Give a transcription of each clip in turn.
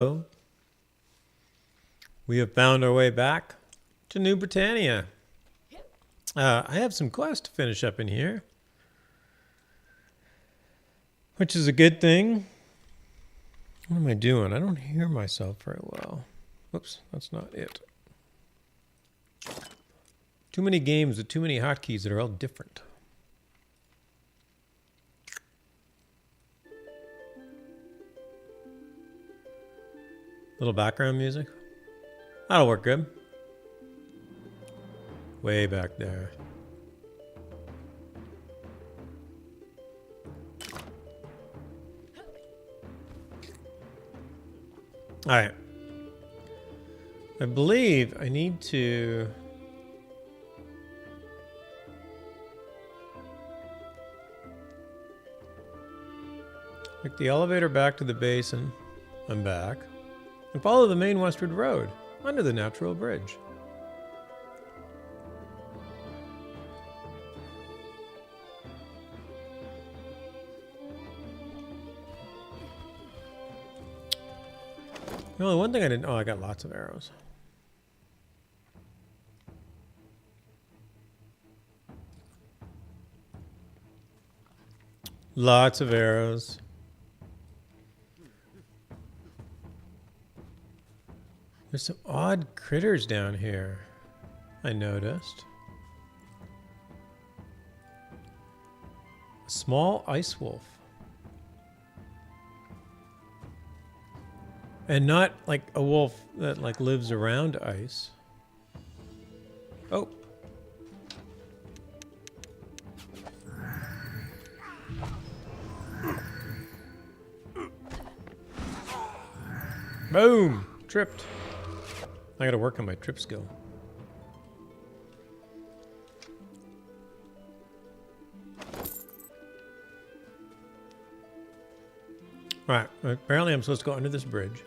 So, we have found our way back to New Britannia. I have some quests to finish up in here, which is a good thing. What am I doing? I don't hear myself very well. Oops, that's not it. Too many games with too many hotkeys that are all different. Little background music. That'll work good. Way back there. All right. I believe I need to... take the elevator back to the basin. I'm back. And follow the main westward road under the natural bridge. The only one thing I didn't... oh, I got lots of arrows. Lots of arrows. There's some odd critters down here, I noticed. A small ice wolf. And not like a wolf that like lives around ice. Oh. Boom! Tripped. I gotta work on my trip skill. Alright, apparently I'm supposed to go under this bridge.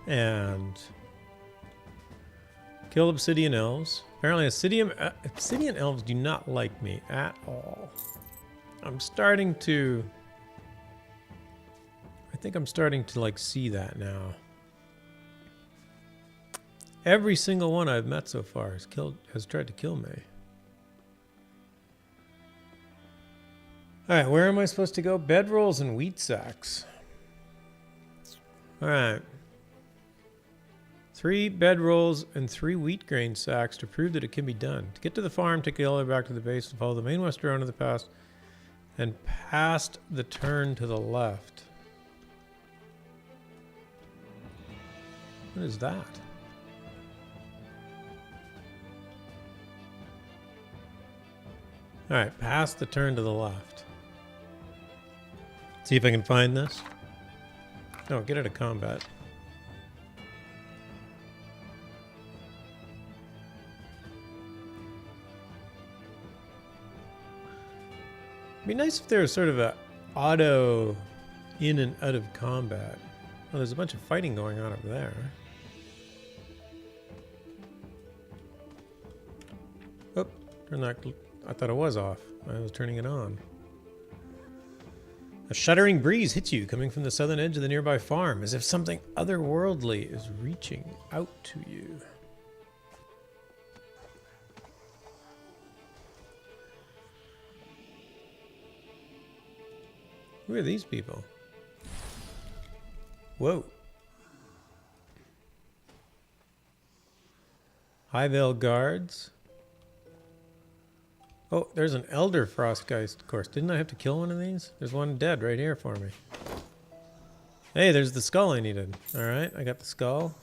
And kill obsidian elves. Apparently obsidian elves do not like me at all. I'm starting to... I think I'm starting to like see that now. Every single one I've met so far has tried to kill me. Alright, where am I supposed to go? Bedrolls and wheat sacks. Alright. 3 bedrolls and 3 wheat grain sacks to prove that it can be done. To get to the farm, take the elevator back to the base and follow the main west road to the past and past the turn to the left. What is that? Alright, past the turn to the left. See if I can find this. No, get out of combat. It'd be nice if there was sort of a auto in and out of combat. Oh, there's a bunch of fighting going on over there. Oh, turn that. I thought it was off. I was turning it on. A shuddering breeze hits you coming from the southern edge of the nearby farm, as if something otherworldly is reaching out to you. Who are these people? Whoa. Highvale guards. Oh, there's an Elder Frostgeist, of course. Didn't I have to kill one of these? There's one dead right here for me. Hey, there's the skull I needed. Alright, I got the skull.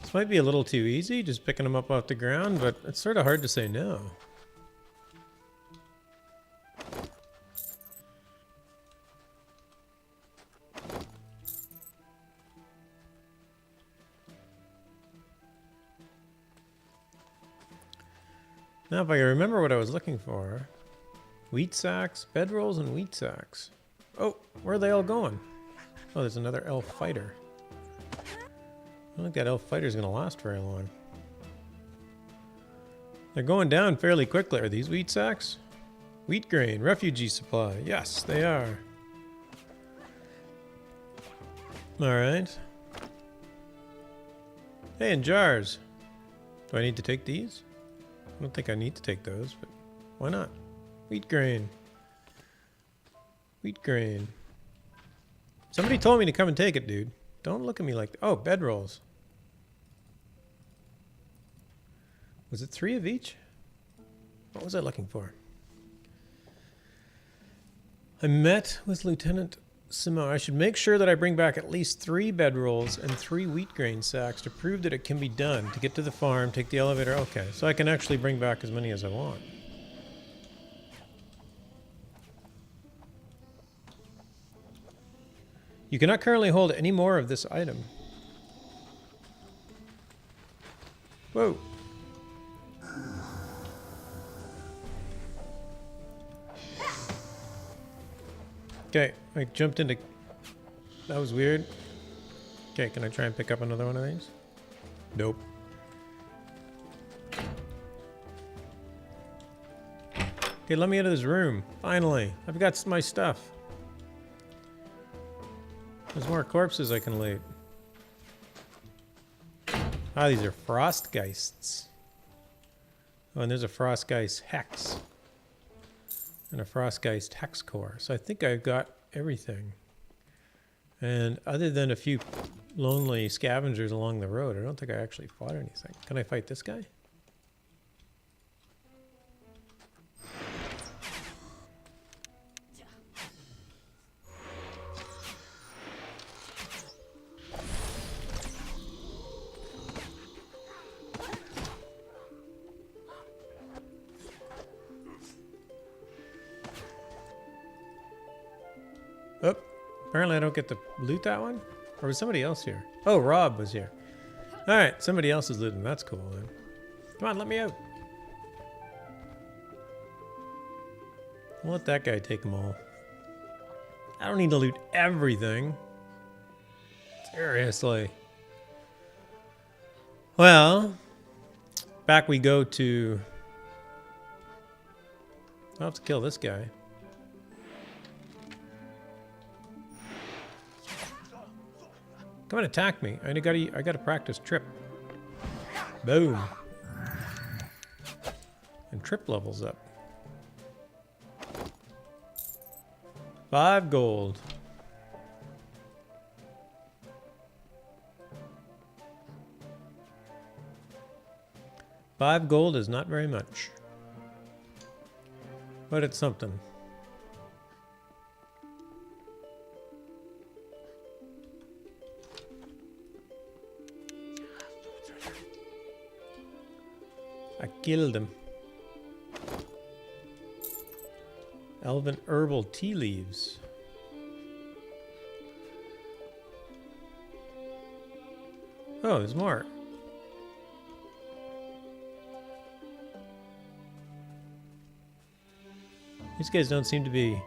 This might be a little too easy, just picking them up off the ground, but it's sort of hard to say no. Now, if I can remember what I was looking for. Wheat sacks, bedrolls, and wheat sacks. Oh, where are they all going? Oh, there's another elf fighter. I don't think that elf fighter is going to last very long. They're going down fairly quickly. Are these wheat sacks? Wheat grain, refugee supply. Yes, they are. Alright. Hey, and jars. Do I need to take these? I don't think I need to take those, but why not? Wheat grain. Wheat grain. Somebody told me to come and take it, dude. Don't look at me like that. Oh, bedrolls. Was it 3 of each? What was I looking for? I met with Lieutenant Simo. I should make sure that I bring back at least 3 bedrolls and 3 wheat grain sacks to prove that it can be done. To get to the farm, take the elevator. Okay, so I can actually bring back as many as I want. You cannot currently hold any more of this item. Whoa. Okay, I jumped into... That was weird. Okay, can I try and pick up another one of these? Nope. Okay, let me out of this room. Finally. I've got my stuff. There's more corpses I can loot. Ah, these are Frostgeists. Oh, and there's a Frostgeist Hex. And a Frostgeist Hex Core. So I think I've got everything. And other than a few lonely scavengers along the road, I don't think I actually fought anything. Can I fight this guy? Oh, apparently I don't get to loot that one? Or was somebody else here? Oh, Rob was here. Alright, somebody else is looting. That's cool then. Come on, let me out. I'll let that guy take them all. I don't need to loot everything. Seriously. Well, back we go to... I'll have to kill this guy. Come and attack me. I gotta practice trip. Boom. And trip levels up. 5 gold. $5 is not very much. But it's something. I killed him. Elven herbal tea leaves. Oh, there's more. These guys don't seem to be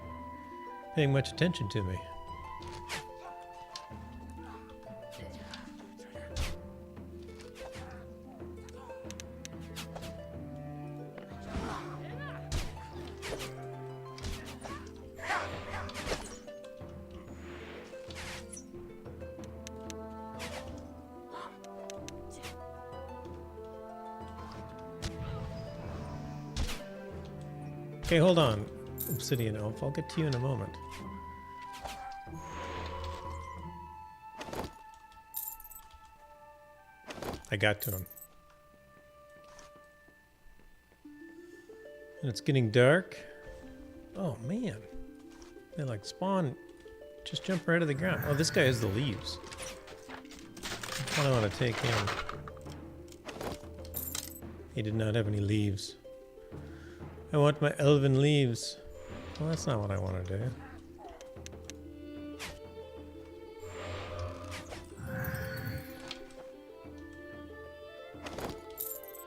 paying much attention to me. Okay, hold on, Obsidian Elf. I'll get to you in a moment. I got to him. And it's getting dark. Oh, man. They like spawn, just jump right out of the ground. Oh, this guy has the leaves. That's what I want to take him. He did not have any leaves. I want my elven leaves. Well, that's not what I want to do.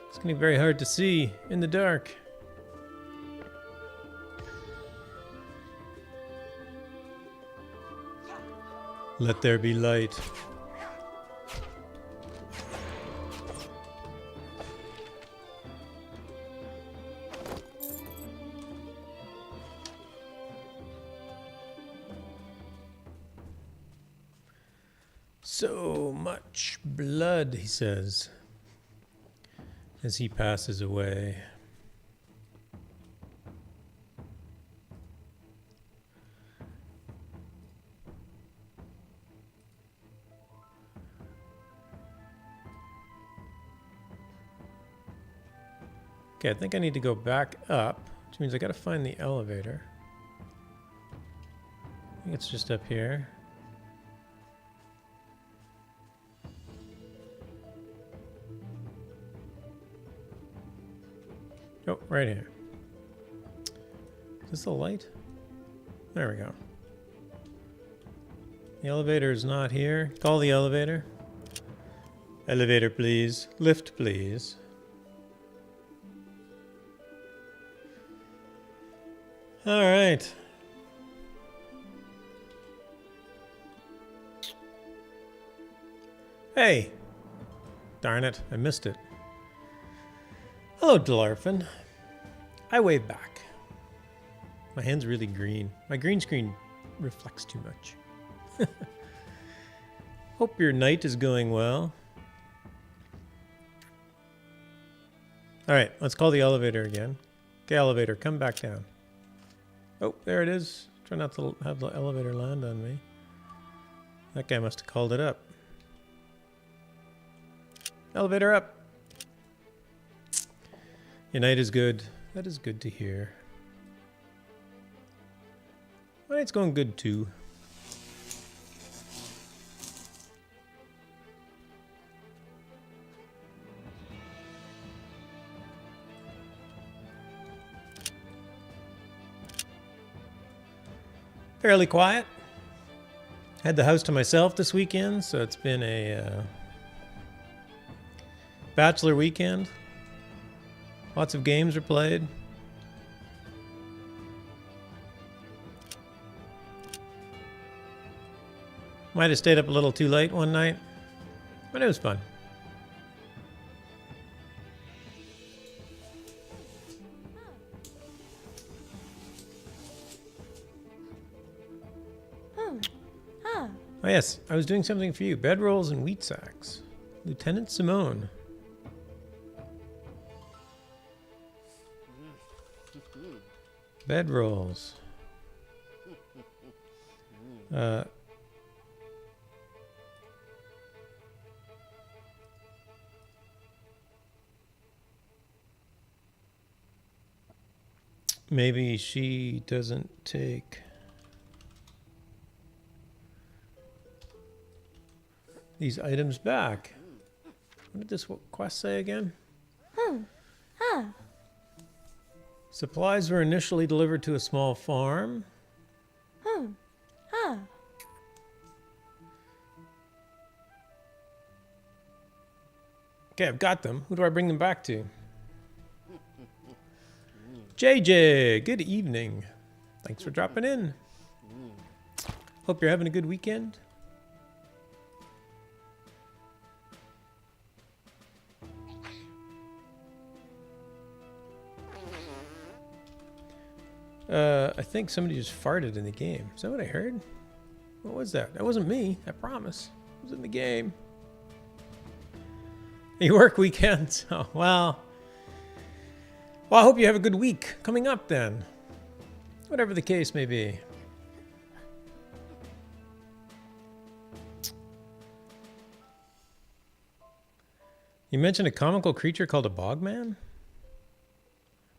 It's going to be very hard to see in the dark. Let there be light. So much blood, he says, as he passes away. Okay, I think I need to go back up, which means I gotta find the elevator. I think it's just up here. Oh, right here. Is this the light? There we go. The elevator is not here. Call the elevator. Elevator, please. Lift, please. All right. Hey. Darn it, I missed it. Hello, Dlarfin. I wave back. My hand's really green. My green screen reflects too much. Hope your night is going well. All right, let's call the elevator again. Okay, elevator, come back down. Oh, there it is. Try not to have the elevator land on me. That guy must have called it up. Elevator up. Your night is good. That is good to hear. My night's going good too. Fairly quiet. Had the house to myself this weekend, so it's been a bachelor weekend. Lots of games are played. Might have stayed up a little too late one night, but it was fun. Oh yes, I was doing something for you. Bedrolls and wheat sacks. Lieutenant Simone. Bedrolls. Maybe she doesn't take these items back. What did this quest say again? Supplies were initially delivered to a small farm. Okay, I've got them. Who do I bring them back to? JJ, good evening. Thanks for dropping in. Hope you're having a good weekend. I think somebody just farted in the game. Is that what I heard? What was that? That wasn't me, I promise. It was in the game. You work weekends? Oh, well, I hope you have a good week coming up then. Whatever the case may be. You mentioned a comical creature called a bogman?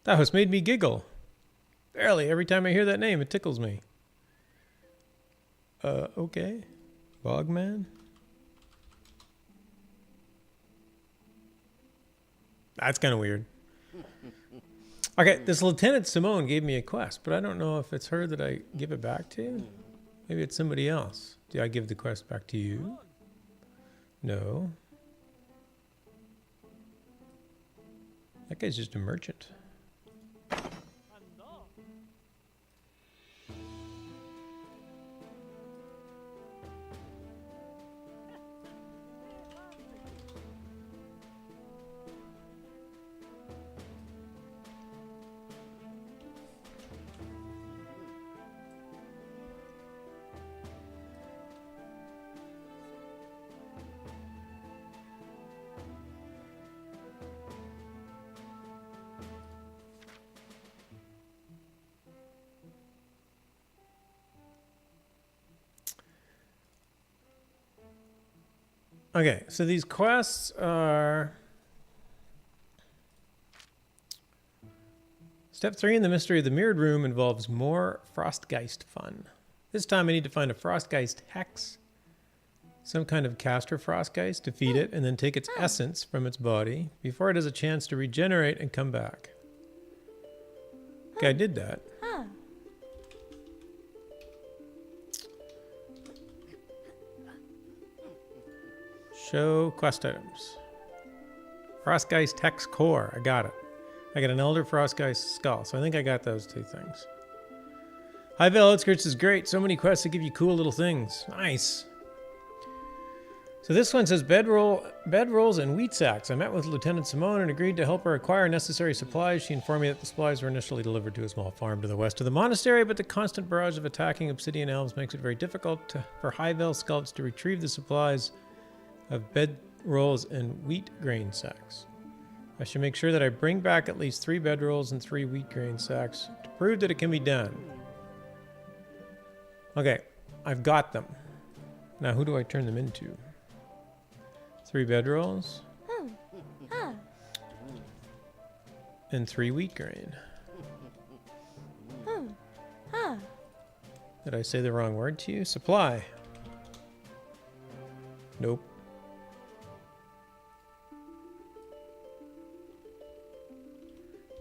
That has made me giggle. Barely. Every time I hear that name, it tickles me. Okay. Bogman? That's kind of weird. Okay, this Lieutenant Simone gave me a quest, but I don't know if it's her that I give it back to. Maybe it's somebody else. Do I give the quest back to you? No. That guy's just a merchant. Okay, so these quests are... Step 3 in the mystery of the mirrored room involves more Frostgeist fun. This time I need to find a Frostgeist hex, some kind of caster Frostgeist, defeat it, and then take its essence from its body before it has a chance to regenerate and come back. Okay, I did that. Show quest items. Frostgeist hex core, I got it. I got an Elder Frostgeist skull, so I think I got those two things. Highvale Outskirts is great. So many quests that give you cool little things. Nice. So this one says bedrolls and wheat sacks. I met with Lieutenant Simone and agreed to help her acquire necessary supplies. She informed me that the supplies were initially delivered to a small farm to the west of the monastery, but the constant barrage of attacking obsidian elves makes it very difficult for Highvale scouts to retrieve the supplies of bedrolls and wheat grain sacks. I should make sure that I bring back at least 3 bedrolls and 3 wheat grain sacks to prove that it can be done. Okay, I've got them. Now who do I turn them into? 3 bedrolls. And 3 wheat grain. Did I say the wrong word to you? Supply. Nope.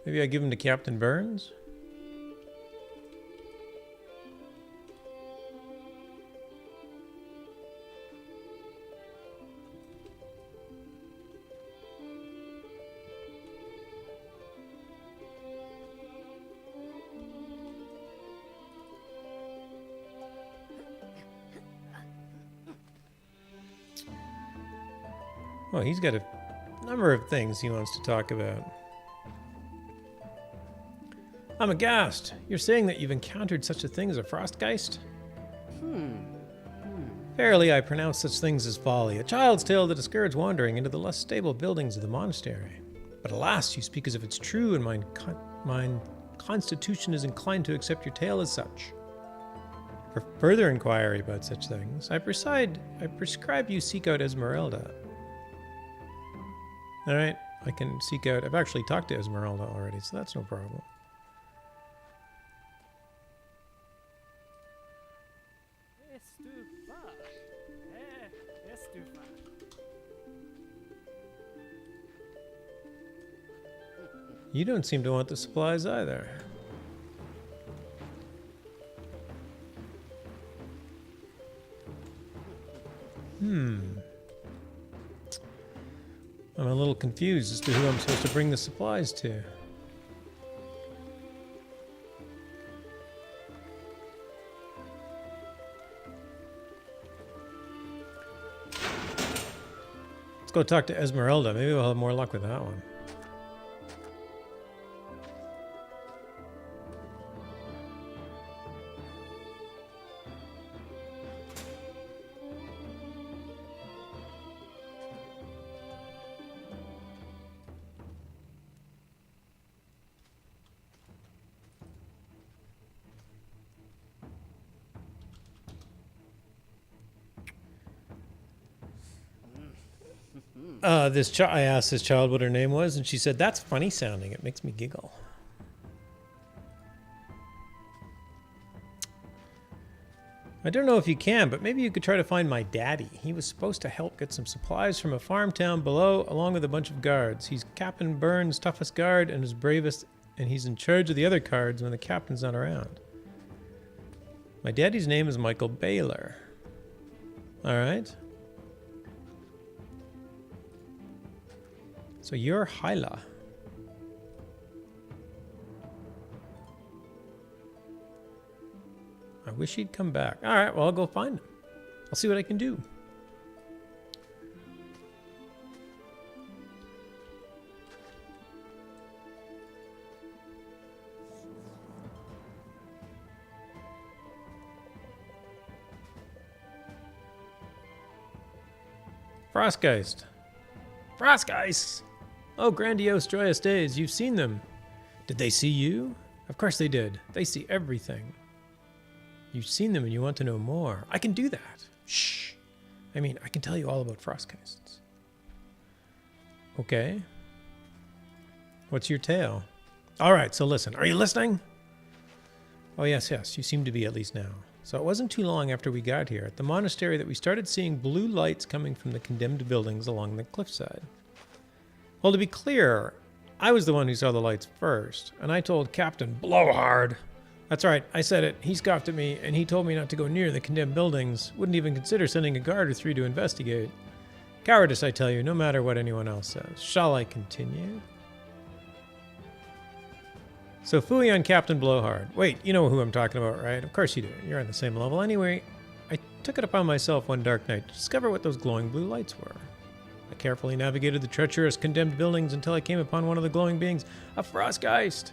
Maybe I give them to Captain Burns? Well, he's got a number of things he wants to talk about. I'm aghast. You're saying that you've encountered such a thing as a Frostgeist? Verily, I pronounce such things as folly, a child's tale to discourage wandering into the less stable buildings of the monastery. But alas, you speak as if it's true, and mine constitution is inclined to accept your tale as such. For further inquiry about such things, I prescribe you seek out Esmeralda. Alright, I can seek out... I've actually talked to Esmeralda already, so that's no problem. You don't seem to want the supplies either. I'm a little confused as to who I'm supposed to bring the supplies to. Let's go talk to Esmeralda. Maybe we'll have more luck with that one. I asked this child what her name was, and she said, "That's funny sounding. It makes me giggle." I don't know if you can, but maybe you could try to find my daddy. He was supposed to help get some supplies from a farm town below, along with a bunch of guards. He's Captain Burns' toughest guard and his bravest, and he's in charge of the other guards when the captain's not around. My daddy's name is Michael Baylor. All right. So you're Hyla. I wish he'd come back. All right, well, I'll go find him. I'll see what I can do. Frostgeist. Frostgeist! Oh, grandiose, joyous days. You've seen them. Did they see you? Of course they did. They see everything. You've seen them and you want to know more. I can do that. Shh. I mean, I can tell you all about Frostgeists. Okay. What's your tale? All right, so listen. Are you listening? Oh, yes, yes. You seem to be, at least now. So it wasn't too long after we got here at the monastery that we started seeing blue lights coming from the condemned buildings along the cliffside. Well, to be clear, I was the one who saw the lights first, and I told Captain Blowhard. That's right, I said it. He scoffed at me, and he told me not to go near the condemned buildings, wouldn't even consider sending a guard or three to investigate. Cowardice, I tell you, no matter what anyone else says. Shall I continue? So phooey on Captain Blowhard. Wait, you know who I'm talking about, right? Of course you do. You're on the same level. Anyway, I took it upon myself one dark night to discover what those glowing blue lights were. I carefully navigated the treacherous condemned buildings until I came upon one of the glowing beings, a Frostgeist.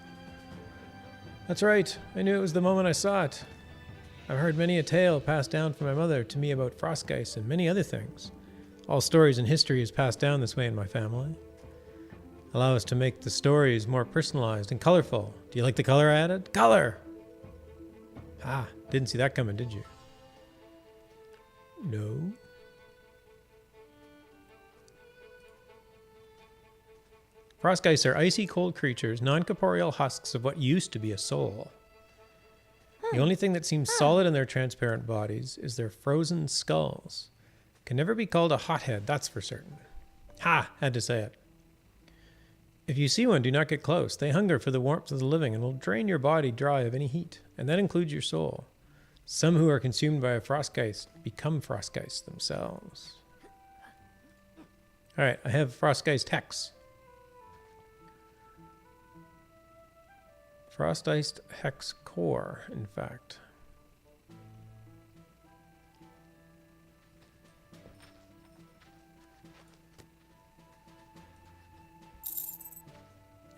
That's right. I knew it was the moment I saw it. I've heard many a tale passed down from my mother to me about Frostgeists and many other things. All stories and history is passed down this way in my family. Allow us to make the stories more personalized and colorful. Do you like the color I added? Color! Ah, didn't see that coming, did you? No. Frostgeists are icy cold creatures, non-corporeal husks of what used to be a soul. The only thing that seems solid in their transparent bodies is their frozen skulls. Can never be called a hothead, that's for certain. Ha! Had to say it. If you see one, do not get close. They hunger for the warmth of the living and will drain your body dry of any heat, and that includes your soul. Some who are consumed by a Frostgeist become Frostgeists themselves. All right, I have Frostgeist Hex. Frostgeist Hex Core, in fact.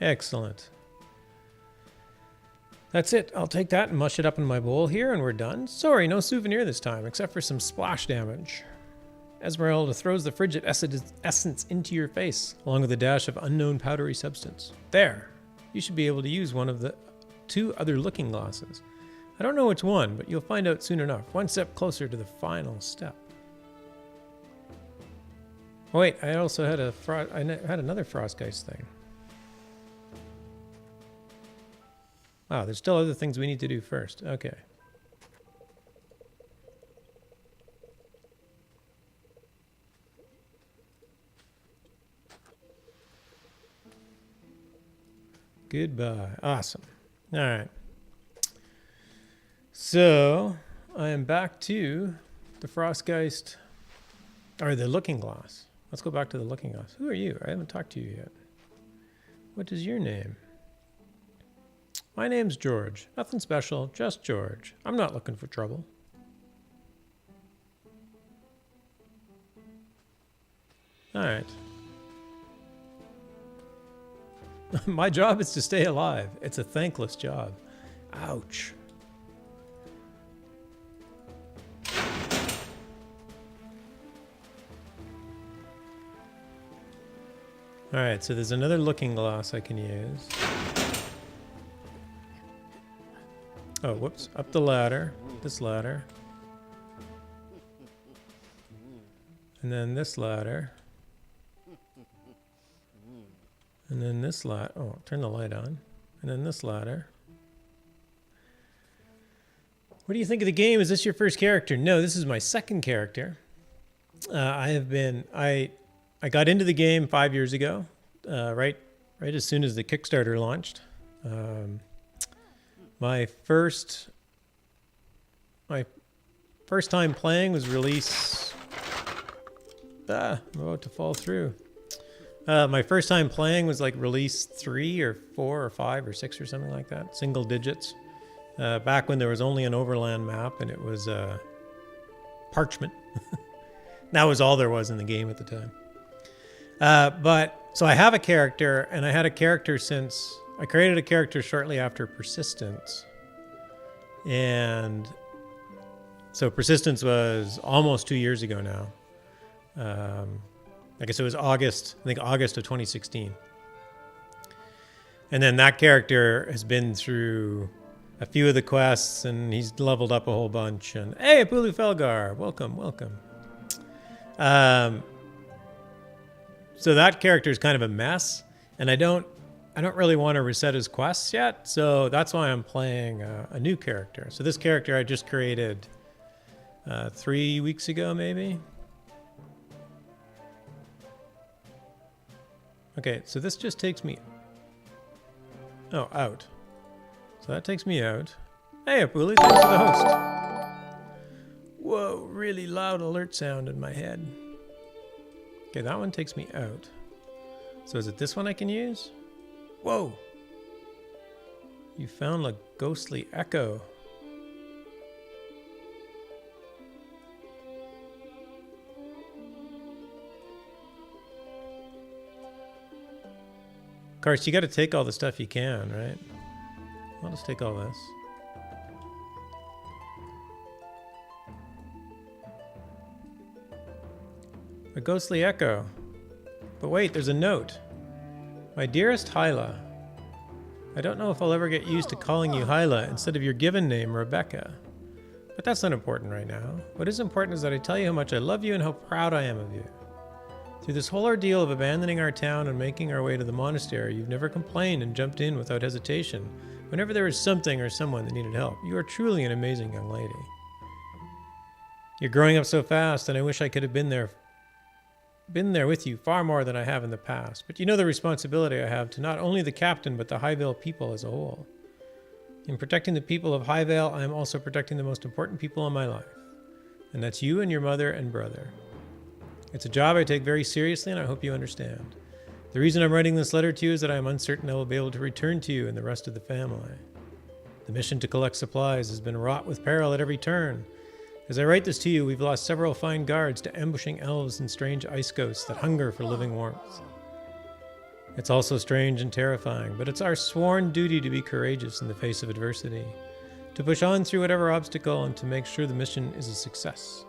Excellent. That's it. I'll take that and mush it up in my bowl here, and we're done. Sorry, no souvenir this time, except for some splash damage. Esmeralda throws the frigid essence into your face, along with a dash of unknown powdery substance. There. You should be able to use one of the 2 other looking glasses. I don't know which one, but you'll find out soon enough. One step closer to the final step. Oh wait, I also had another Frostgeist thing. Wow, there's still other things we need to do first. Okay. Goodbye. Awesome. All right. So, I am back to the Frostgeist, or the Looking Glass. Let's go back to the Looking Glass. Who are you? I haven't talked to you yet. What is your name? My name's George. Nothing special, just George. I'm not looking for trouble. All right. My job is to stay alive. It's a thankless job. Ouch. All right, so there's another looking glass I can use. Oh, whoops. Up the ladder. This ladder. And then this ladder. And then this ladder. Oh, turn the light on. And then this ladder. What do you think of the game? Is this your first character? No, this is my second character. I got into the game 5 years ago, right as soon as the Kickstarter launched. My first time playing was release. I'm about to fall through. My first time playing was like release 3 or 4 or 5 or 6 or something like that, single digits. Back when there was only an overland map and it was parchment. That was all there was in the game at the time. So I have a character, and I had a character since I created a character shortly after Persistence. And so Persistence was almost 2 years ago now. I guess it was August of 2016. And then that character has been through a few of the quests, and he's leveled up a whole bunch. And hey, Pulu Felgar, welcome. So that character is kind of a mess, and I don't really want to reset his quests yet, so that's why I'm playing a new character. So this character I just created 3 weeks ago, maybe. Okay, so this just takes me... Oh, out. So that takes me out. Hey, Apuli, thanks for the host. Whoa, really loud alert sound in my head. Okay, that one takes me out. So is it this one I can use? Whoa! You found a ghostly echo. Of course, you got to take all the stuff you can, right? I'll just take all this. A ghostly echo. But wait, there's a note. My dearest Hyla, I don't know if I'll ever get used to calling you Hyla instead of your given name, Rebecca. But that's not important right now. What is important is that I tell you how much I love you and how proud I am of you. Through this whole ordeal of abandoning our town and making our way to the monastery, you've never complained and jumped in without hesitation whenever there was something or someone that needed help. You are truly an amazing young lady. You're growing up so fast, and I wish I could have been there with you far more than I have in the past. But you know the responsibility I have to not only the captain, but the Highvale people as a whole. In protecting the people of Highvale, I am also protecting the most important people in my life. And that's you and your mother and brother. It's a job I take very seriously, and I hope you understand. The reason I'm writing this letter to you is that I am uncertain I will be able to return to you and the rest of the family. The mission to collect supplies has been wrought with peril at every turn. As I write this to you, we've lost several fine guards to ambushing elves and strange ice ghosts that hunger for living warmth. It's also strange and terrifying, but it's our sworn duty to be courageous in the face of adversity, to push on through whatever obstacle and to make sure the mission is a success.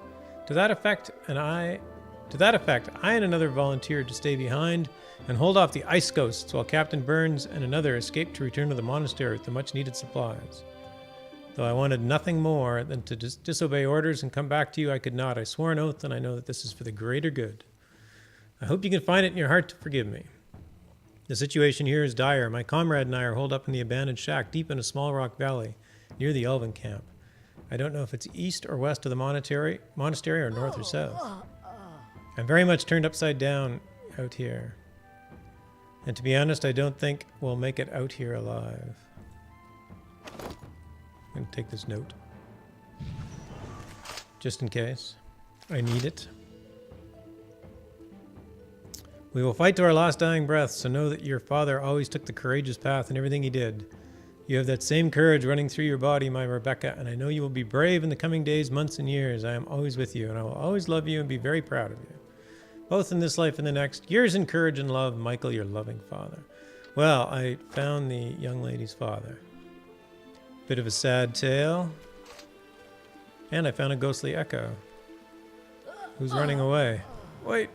To that effect, I and another volunteered to stay behind and hold off the ice ghosts while Captain Burns and another escaped to return to the monastery with the much-needed supplies. Though I wanted nothing more than to disobey orders and come back to you, I could not. I swore an oath, and I know that this is for the greater good. I hope you can find it in your heart to forgive me. The situation here is dire. My comrade and I are holed up in the abandoned shack deep in a small rock valley near the elven camp. I don't know if it's east or west of the monastery or north or south. I'm very much turned upside down out here. And to be honest, I don't think we'll make it out here alive. I'm going to take this note. Just in case. I need it. We will fight to our last dying breath, so know that your father always took the courageous path in everything he did. You have that same courage running through your body, my Rebecca, and I know you will be brave in the coming days, months, and years. I am always with you, and I will always love you and be very proud of you. Both in this life and the next. Years in courage and love, Michael, your loving father. Well, I found the young lady's father. Bit of a sad tale. And I found a ghostly echo. Who's running away? Wait.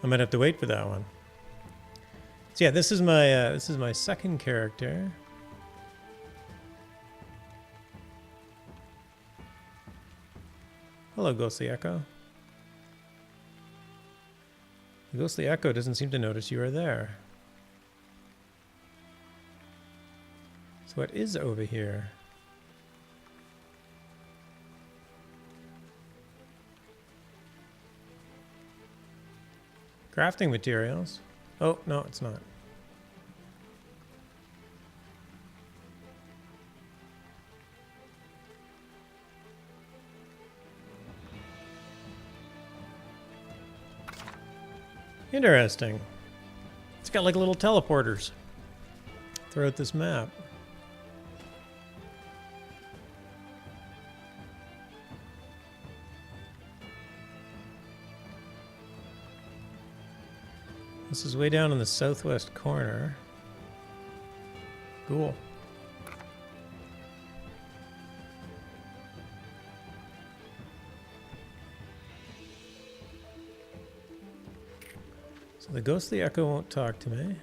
I might have to wait for that one. So yeah, this is my second character. Hello, Ghostly Echo. The Ghostly Echo doesn't seem to notice you are there. So what is over here? Crafting materials. Oh, no, it's not. Interesting. It's got like little teleporters throughout this map. This is way down in the southwest corner. Cool. So the ghostly echo won't talk to me.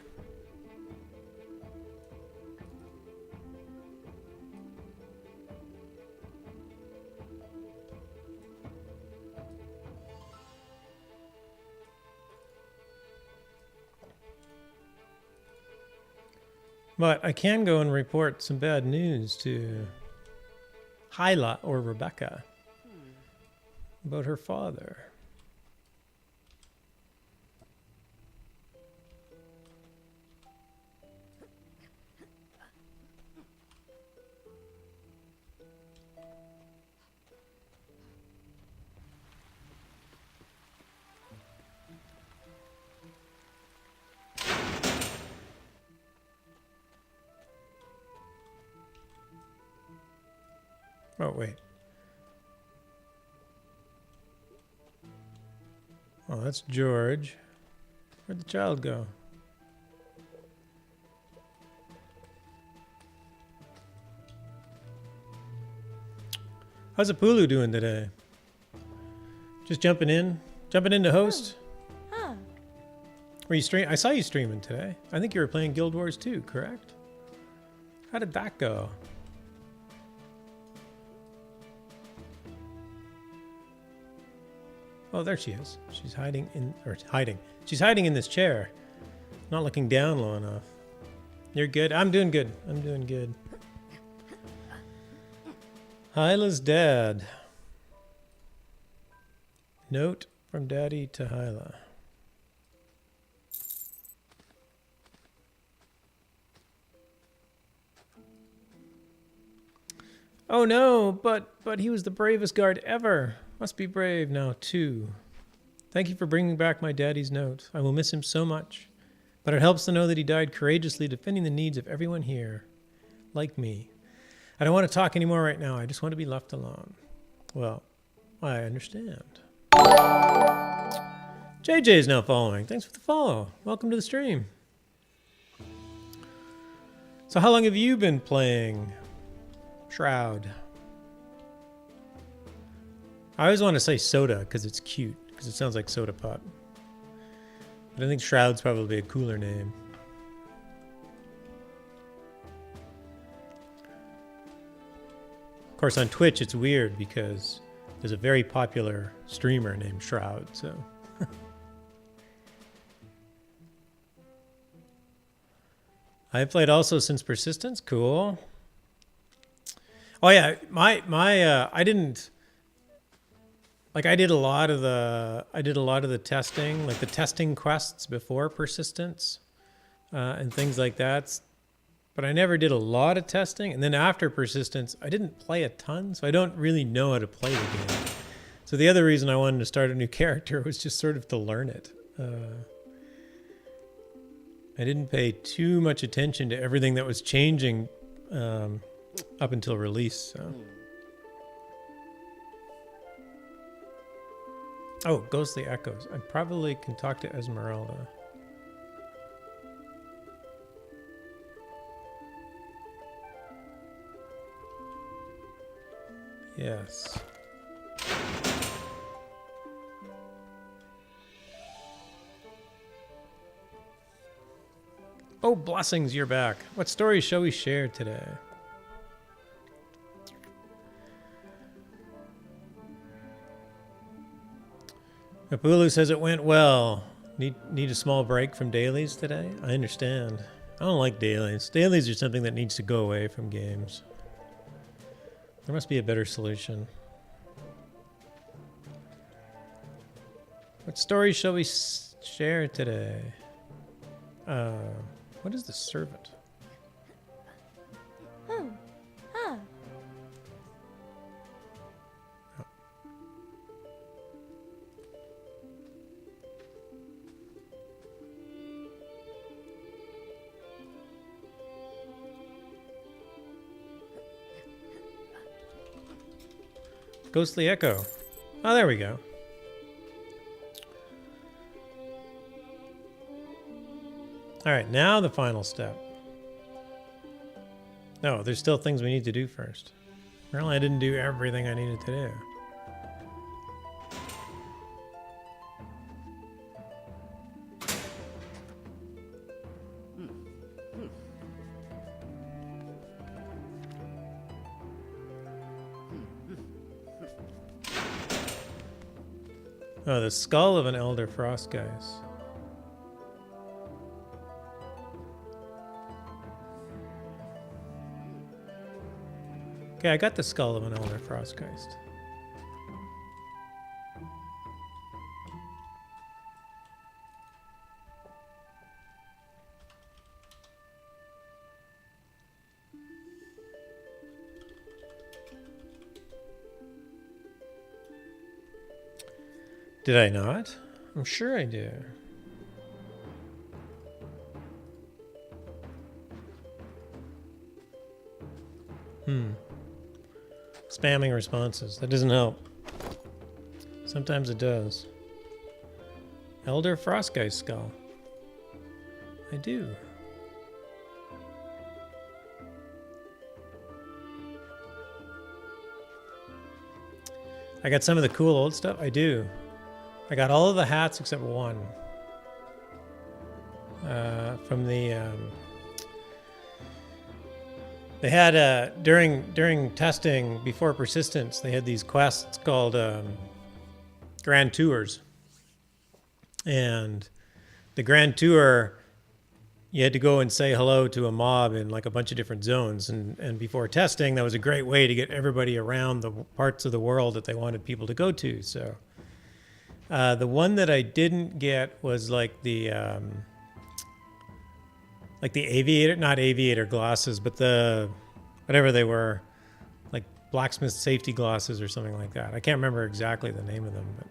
But I can go and report some bad news to Hyla or Rebecca about her father. Oh, wait. Oh, that's George. Where'd the child go? How's Apulu doing today? Just jumping in? Jumping in to host? Huh. Were you stream? I saw you streaming today. I think you were playing Guild Wars 2, correct? How did that go? Oh, there she is. She's hiding in, She's hiding in this chair. Not looking down low enough. You're good? I'm doing good. I'm doing good. Hyla's dad. Note from Daddy to Hyla. Oh no, but he was the bravest guard ever. Must be brave now, too. Thank you for bringing back my daddy's note. I will miss him so much. But it helps to know that he died courageously defending the needs of everyone here. Like me. I don't want to talk anymore right now. I just want to be left alone. Well, I understand. JJ is now following. Thanks for the follow. Welcome to the stream. So how long have you been playing Shroud? I always want to say soda because it's cute, because it sounds like soda pop. But I think Shroud's probably a cooler name. Of course, on Twitch, it's weird because there's a very popular streamer named Shroud, so. I've played also since Persistence. Cool. Oh yeah, I didn't. Like I did a lot of the testing, like the testing quests before Persistence, and things like that. But I never did a lot of testing, and then after Persistence, I didn't play a ton, so I don't really know how to play the game. So the other reason I wanted to start a new character was just sort of to learn it. I didn't pay too much attention to everything that was changing up until release. So. Oh, Ghostly Echoes. I probably can talk to Esmeralda. Yes. Oh, blessings, you're back. What stories shall we share today? Apulu says it went well. Need a small break from dailies today? I understand. I don't like dailies. Dailies are something that needs to go away from games. There must be a better solution. What stories shall we share today? What is the servant? Oh. Huh. Ghostly Echo. Oh, there we go. All right, now the final step. No, there's still things we need to do first. Apparently I didn't do everything I needed to do. Oh, the skull of an Elder Frostgeist. Okay, I got the skull of an elder frostgeist. Did I not? I'm sure I do. Spamming responses. That doesn't help. Sometimes it does. Elder Frostgeist skull. I do. I got some of the cool old stuff. I do. I got all of the hats except one. From the they had during testing before persistence, they had these quests called Grand Tours, and the Grand Tour, you had to go and say hello to a mob in like a bunch of different zones, and before testing, that was a great way to get everybody around the parts of the world that they wanted people to go to. So the one that I didn't get was like the aviator, not aviator glasses, but the whatever they were, like blacksmith safety glasses or something like that. I can't remember exactly the name of them, but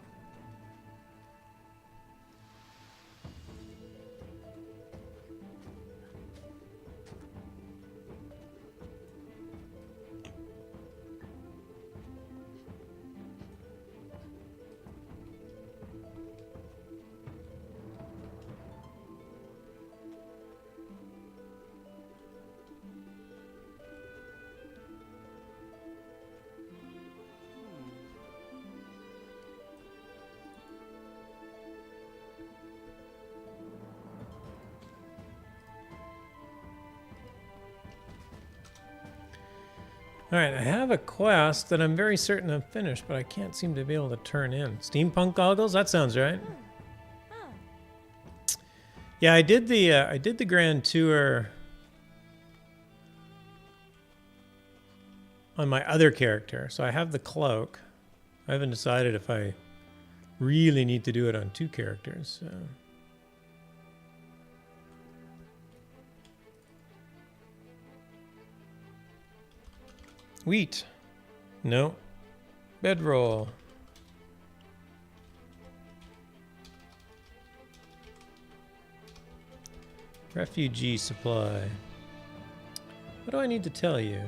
all right, I have a quest that I'm very certain I'm finished, but I can't seem to be able to turn in. Steampunk goggles? That sounds right. Yeah, I did the Grand Tour on my other character, so I have the cloak. I haven't decided if I really need to do it on two characters. So. Wheat. No. Bedroll. Refugee supply. What do I need to tell you?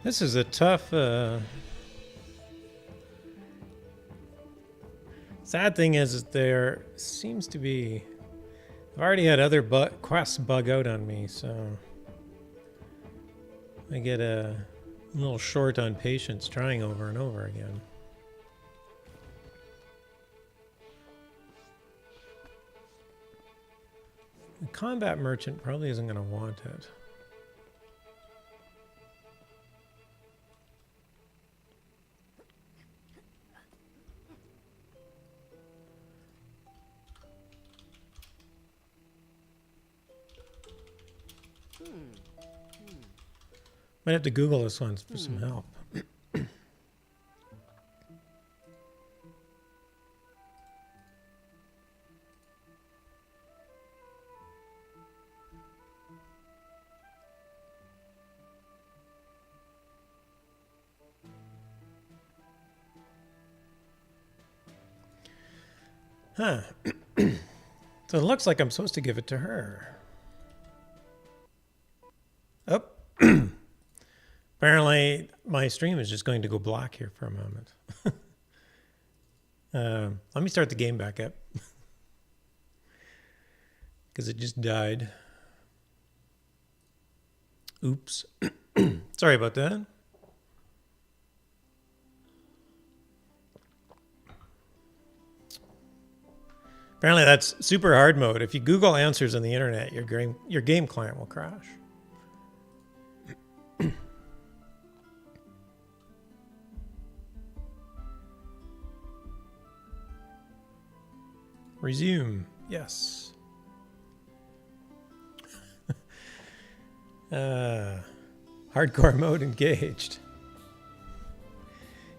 This is a tough, sad thing is that there seems to be, I've already had other quests bug out on me, so I get a little short on patience trying over and over again. The combat merchant probably isn't going to want it. Might have to Google this one for some help. Huh. So it looks like I'm supposed to give it to her. Oh. Apparently, my stream is just going to go black here for a moment. Let me start the game back up. Because it just died. Oops. Sorry about that. Apparently that's super hard mode. If you Google answers on the internet, your game client will crash. Resume. Yes. Hardcore mode engaged.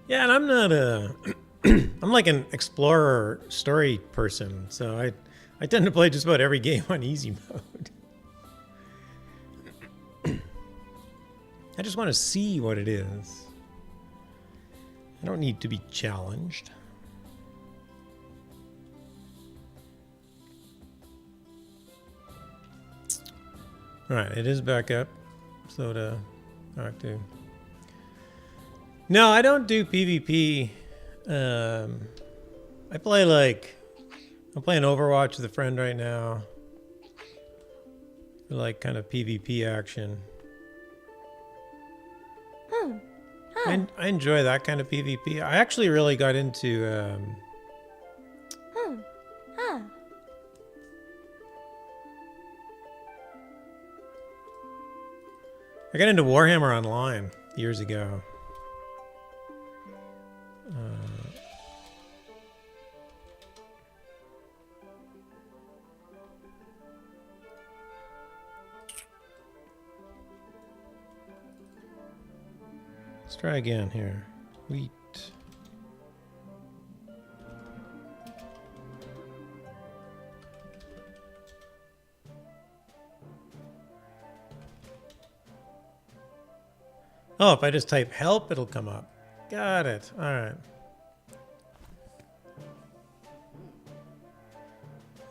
Yeah, and I'm not a... I'm like an explorer story person, so I tend to play just about every game on easy mode. I just want to see what it is. I don't need to be challenged. Alright, it is back up. So to talk to. No, I don't do PvP. I play like... I'm playing Overwatch with a friend right now. I like kind of PvP action. I enjoy that kind of PvP. I actually really got into... I got into Warhammer Online years ago. Let's try again here. Wheat. Oh, if I just type help, it'll come up. Got it. All right.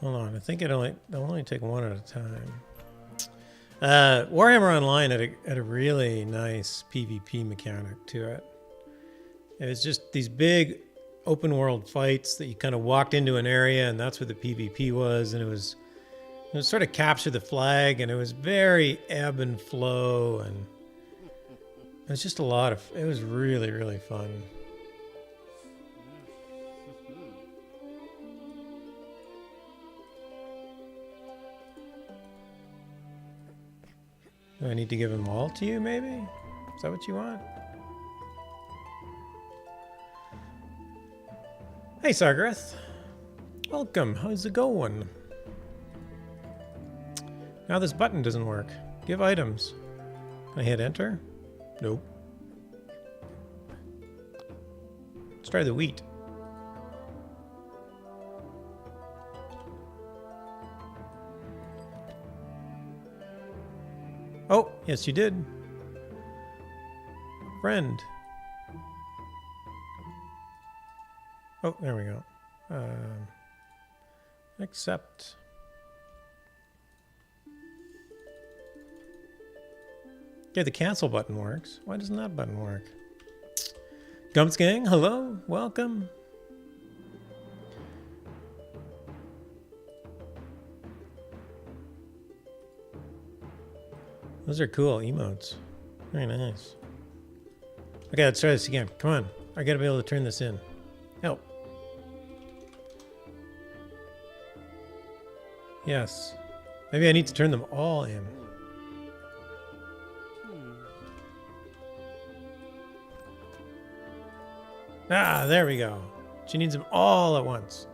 Hold on. I think it'll only take one at a time. Warhammer Online had a really nice PvP mechanic to it. It was just these big open world fights that you kind of walked into an area and that's where the PvP was, and it was sort of capture the flag, and it was very ebb and flow, and it was just it was really, really fun. Do I need to give them all to you, maybe? Is that what you want? Hey, Sargareth. Welcome. How's it going? Now this button doesn't work. Give items. Can I hit enter? Nope. Let's try the wheat. Oh, yes you did. Friend. Oh, there we go. Accept. Yeah, the cancel button works. Why doesn't that button work? Gumps Gang, hello, welcome. Those are cool emotes. Very nice. Okay, let's try this again. Come on. I gotta be able to turn this in. Help. Yes. Maybe I need to turn them all in. Ah, there we go. She needs them all at once.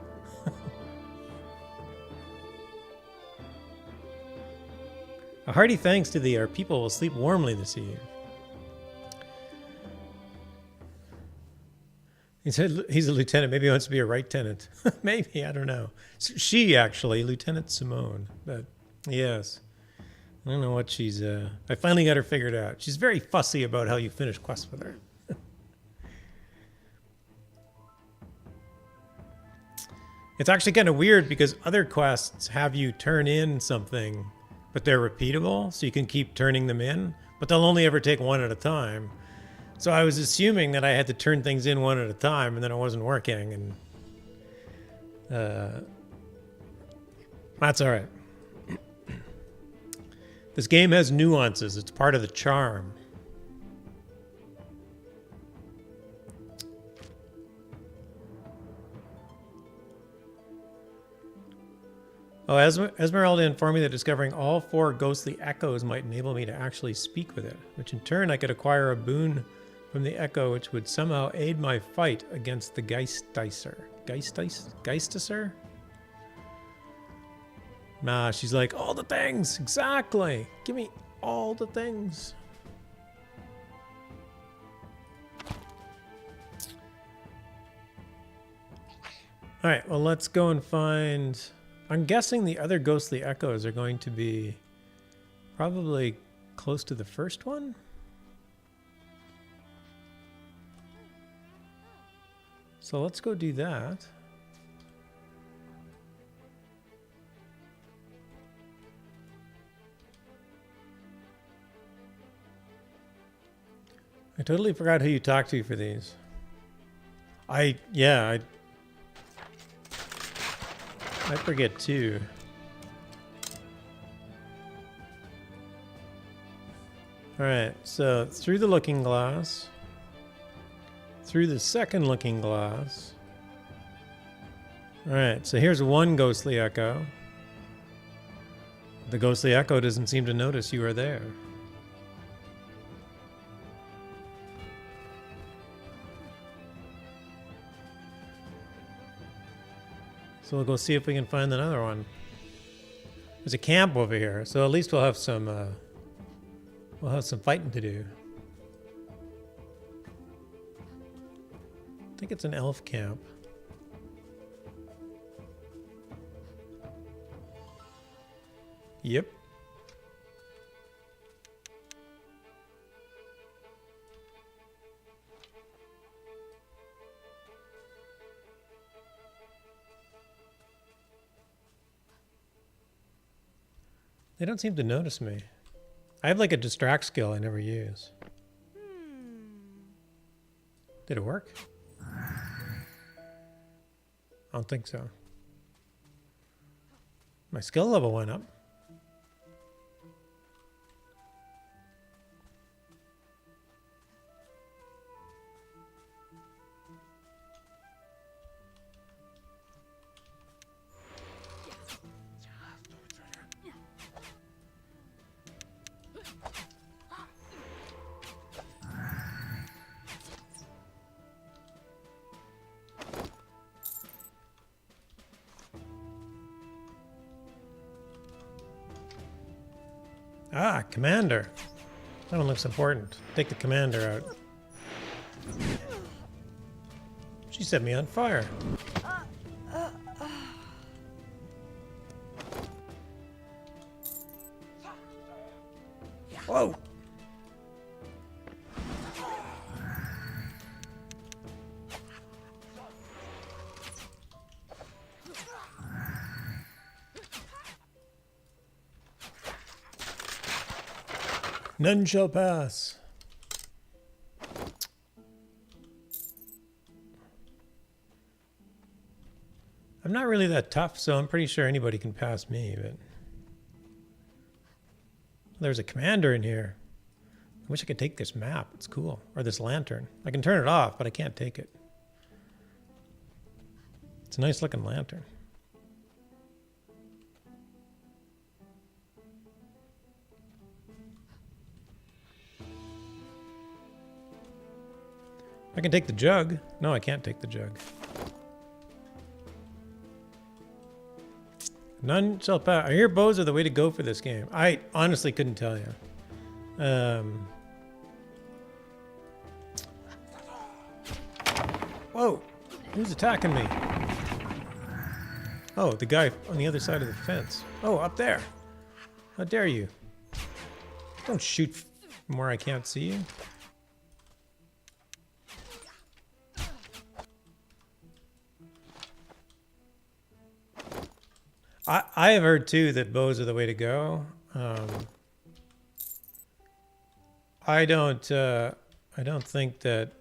A hearty thanks to thee, our people will sleep warmly this eve. He said he's a lieutenant. Maybe he wants to be a right tenant. Maybe, I don't know. She, actually, Lieutenant Simone. But, yes. I don't know what she's... I finally got her figured out. She's very fussy about how you finish quests with her. It's actually kind of weird because other quests have you turn in something, but they're repeatable, so you can keep turning them in, but they'll only ever take one at a time. So I was assuming that I had to turn things in one at a time, and then it wasn't working, and that's all right. This game has nuances. It's part of the charm. Oh, Esmeralda informed me that discovering all 4 ghostly echoes might enable me to actually speak with it, which in turn I could acquire a boon from the echo which would somehow aid my fight against the Geisticer. Geisticer? Nah, she's like, all the things! Exactly! Give me all the things. Alright, well let's go and find... I'm guessing the other ghostly echoes are going to be probably close to the first one? So let's go do that. I totally forgot who you talked to for these. I forget too. Alright, so through the looking glass. Through the second looking glass. Alright, so here's one ghostly echo. The ghostly echo doesn't seem to notice you are there. So we'll go see if we can find another one. There's a camp over here, so at least we'll have some fighting to do. I think it's an elf camp. Yep. They don't seem to notice me. I have like a distract skill I never use. Did it work? I don't think so. My skill level went up. Ah, commander. That one looks important. Take the commander out. She set me on fire. Whoa! None shall pass. I'm not really that tough, so I'm pretty sure anybody can pass me, but... There's a commander in here. I wish I could take this map. It's cool. Or this lantern. I can turn it off, but I can't take it. It's a nice looking lantern. I can take the jug. No, I can't take the jug. None shall pass. I hear bows are the way to go for this game. I honestly couldn't tell you. Whoa! Who's attacking me? Oh, the guy on the other side of the fence. Oh, up there. How dare you? Don't shoot from where I can't see you. I have heard too that bows are the way to go. I don't think that.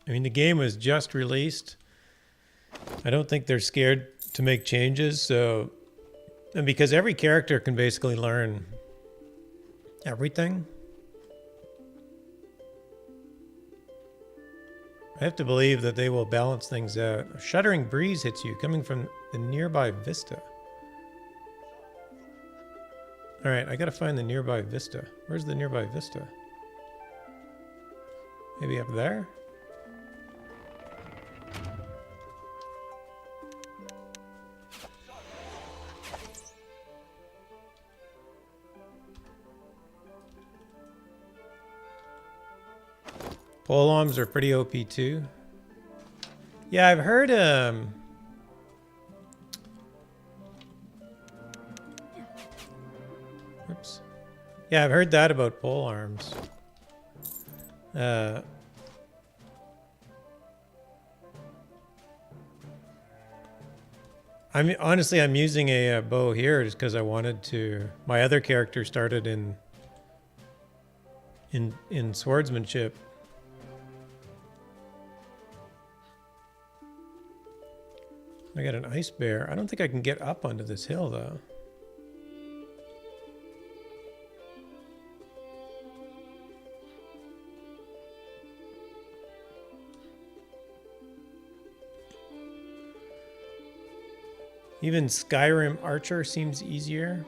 I mean, the game was just released. I don't think they're scared to make changes. So, and because every character can basically learn everything. I have to believe that they will balance things out. A shuddering breeze hits you, coming from the nearby vista. Alright, I gotta find the nearby vista. Where's the nearby vista? Maybe up there? Pole arms are pretty OP too. Yeah, I've heard oops. Yeah, I've heard that about pole arms. I'm using a bow here just because I wanted to. My other character started in swordsmanship. I got an ice bear. I don't think I can get up onto this hill though. Even Skyrim Archer seems easier.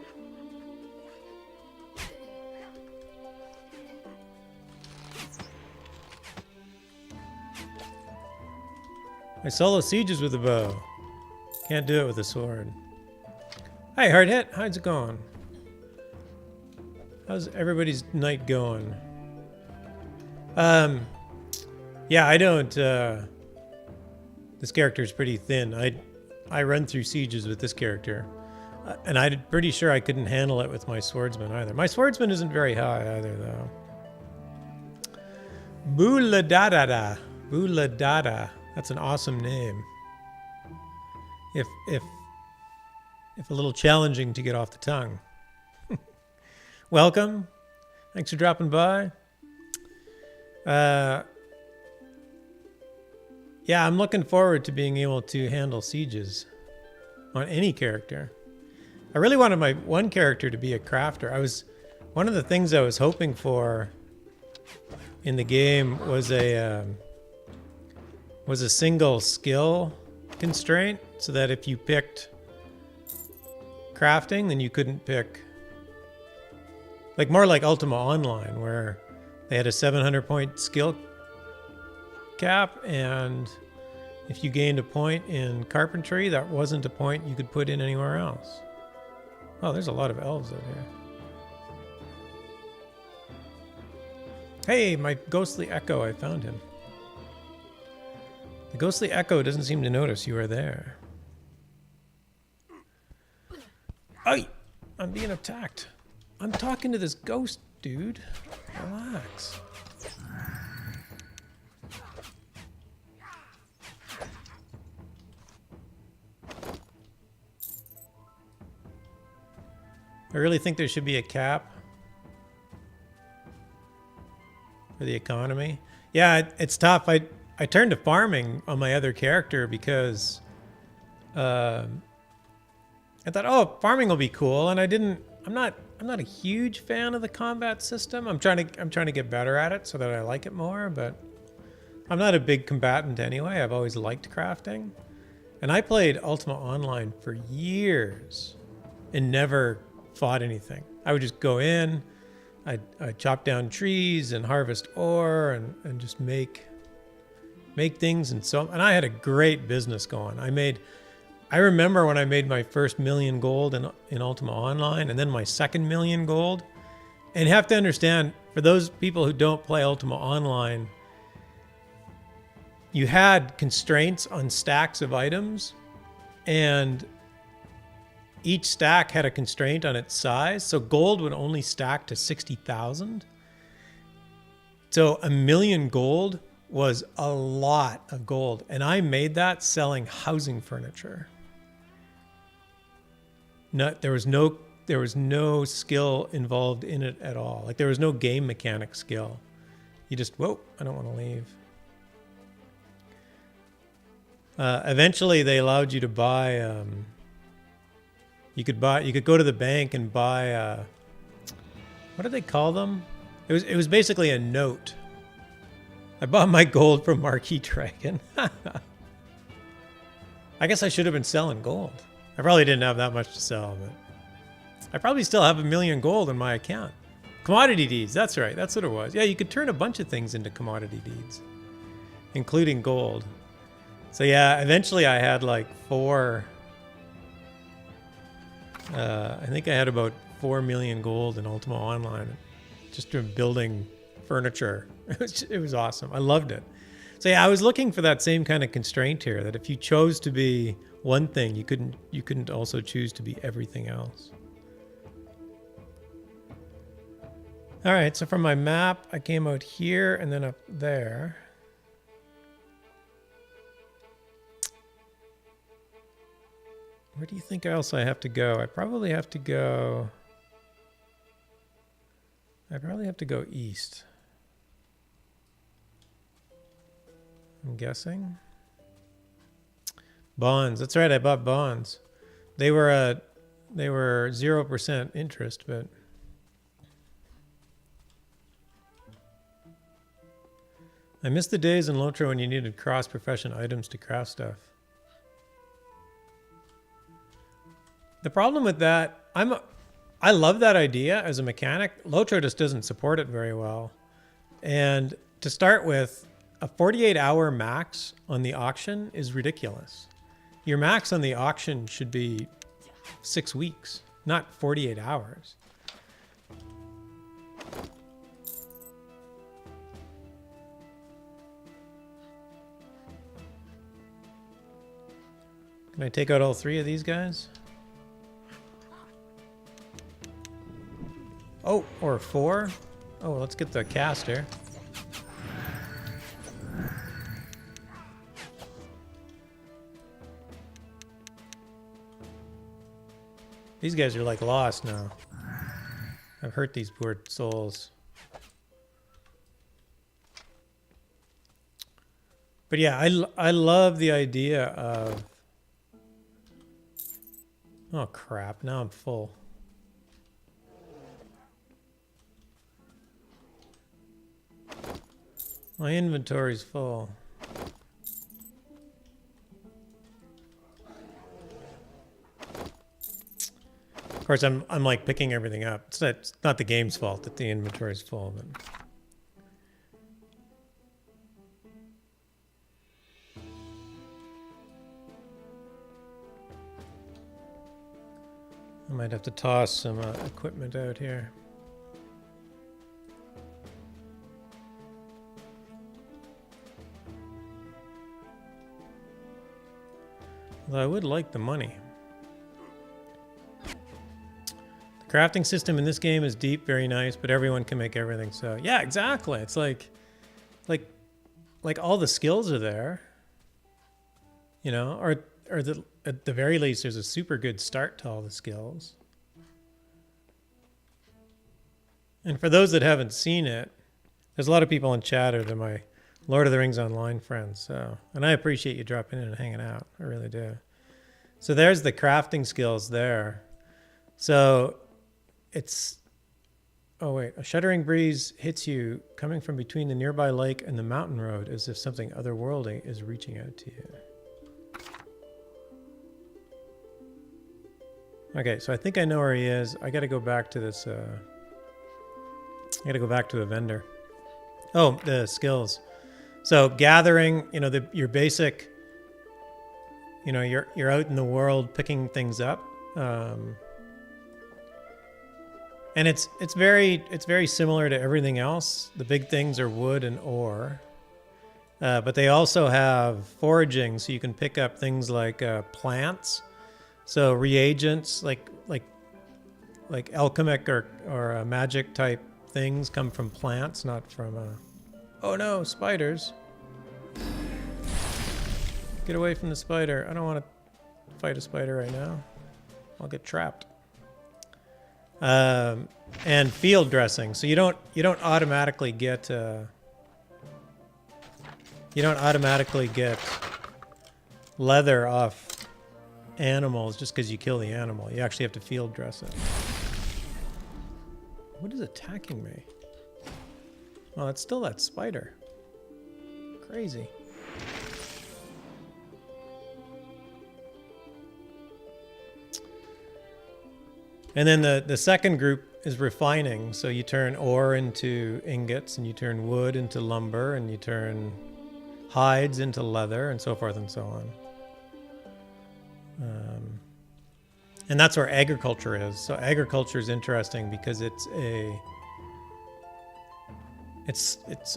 I solo sieges with a bow. Can't do it with a sword. Hi, hard hit. How's it going? How's everybody's night going? Yeah, I don't. This character's pretty thin. I run through sieges with this character, and I'm pretty sure I couldn't handle it with my swordsman either. My swordsman isn't very high either, though. Booladada, Booladada. That's an awesome name. If a little challenging to get off the tongue. Welcome. Thanks for dropping by. Yeah, I'm looking forward to being able to handle sieges on any character. I really wanted my one character to be a crafter. One of the things I was hoping for in the game was a single skill constraint, so that if you picked crafting, then you couldn't pick, like more like Ultima Online, where they had a 700 point skill cap, and if you gained a point in carpentry, that wasn't a point you could put in anywhere else. Oh, there's a lot of elves out here. Hey, my ghostly echo, I found him. The ghostly echo doesn't seem to notice you are there. Ay! I'm being attacked. I'm talking to this ghost, dude. Relax. I really think there should be a cap for the economy. Yeah, it's tough. I turned to farming on my other character because I thought, oh, farming will be cool, and I'm not a huge fan of the combat system. I'm trying to get better at it so that I like it more, but I'm not a big combatant anyway. I've always liked crafting. And I played Ultima Online for years and never fought anything. I would just go in, I'd chop down trees and harvest ore and just make things, and I had a great business going. I remember when I made my first $1 million gold in Ultima Online, and then my second $1 million gold. And you have to understand, for those people who don't play Ultima Online, you had constraints on stacks of items, and each stack had a constraint on its size. So gold would only stack to 60,000. So $1 million gold was a lot of gold, and I made that selling housing furniture. There was no skill involved in it at all. Like, there was no game mechanic skill. You just, whoa, I don't want to leave. Eventually they allowed you to buy, you could go to the bank and buy, what do they call them? It was basically a note. I bought my gold from Marquis Dragon. I guess I should have been selling gold. I probably didn't have that much to sell, but I probably still have 1 million gold in my account. Commodity deeds, that's right. That's what it was. Yeah, you could turn a bunch of things into commodity deeds, including gold. So yeah, eventually I had like 4... I think I had about 4 million gold in Ultima Online just from building furniture. It was awesome. I loved it. So yeah, I was looking for that same kind of constraint here, that if you chose to be one thing, you couldn't also choose to be everything else. All right, so from my map, I came out here and then up there. Where do you think else I have to go? I probably have to go east. I'm guessing. Bonds. That's right, I bought bonds. They were 0% interest, but I miss the days in Lotro when you needed cross-profession items to craft stuff. The problem with that, I love that idea as a mechanic. Lotro just doesn't support it very well. And to start with, a 48-hour max on the auction is ridiculous. Your max on the auction should be 6 weeks, not 48 hours. Can I take out all 3 of these guys? Oh, or 4? Oh, let's get the caster. These guys are like lost now. I've hurt these poor souls. But yeah, I love the idea of... Oh crap, now I'm full. My inventory's full. Of course, I'm like picking everything up. It's not the game's fault that the inventory's full, but I might have to toss some equipment out here. Although I would like the money. The crafting system in this game is deep, very nice, but everyone can make everything. So yeah, exactly. It's like all the skills are there, you know, or at the very least, there's a super good start to all the skills. And for those that haven't seen it, there's a lot of people in chat who are my Lord of the Rings Online friends. So, and I appreciate you dropping in and hanging out. I really do. So there's the crafting skills there. So it's, oh wait, a shuddering breeze hits you coming from between the nearby lake and the mountain road as if something otherworldly is reaching out to you. Okay, so I think I know where he is. I got to go back to this. I got to go back to a vendor. Oh, the skills. So gathering, you know, your basic. You know, you're out in the world picking things up, and it's very similar to everything else. The big things are wood and ore, but they also have foraging, so you can pick up things like plants. So reagents like alchemic or magic type things come from plants, not from oh no, spiders. Get away from the spider. I don't want to fight a spider right now. I'll get trapped. And field dressing. So you don't automatically get leather off animals just because you kill the animal. You actually have to field dress it. What is attacking me? Well, it's still that spider. crazy. And then the second group is refining. So you turn ore into ingots, and you turn wood into lumber, and you turn hides into leather, and so forth and so on. And that's where agriculture is. So agriculture is interesting because it's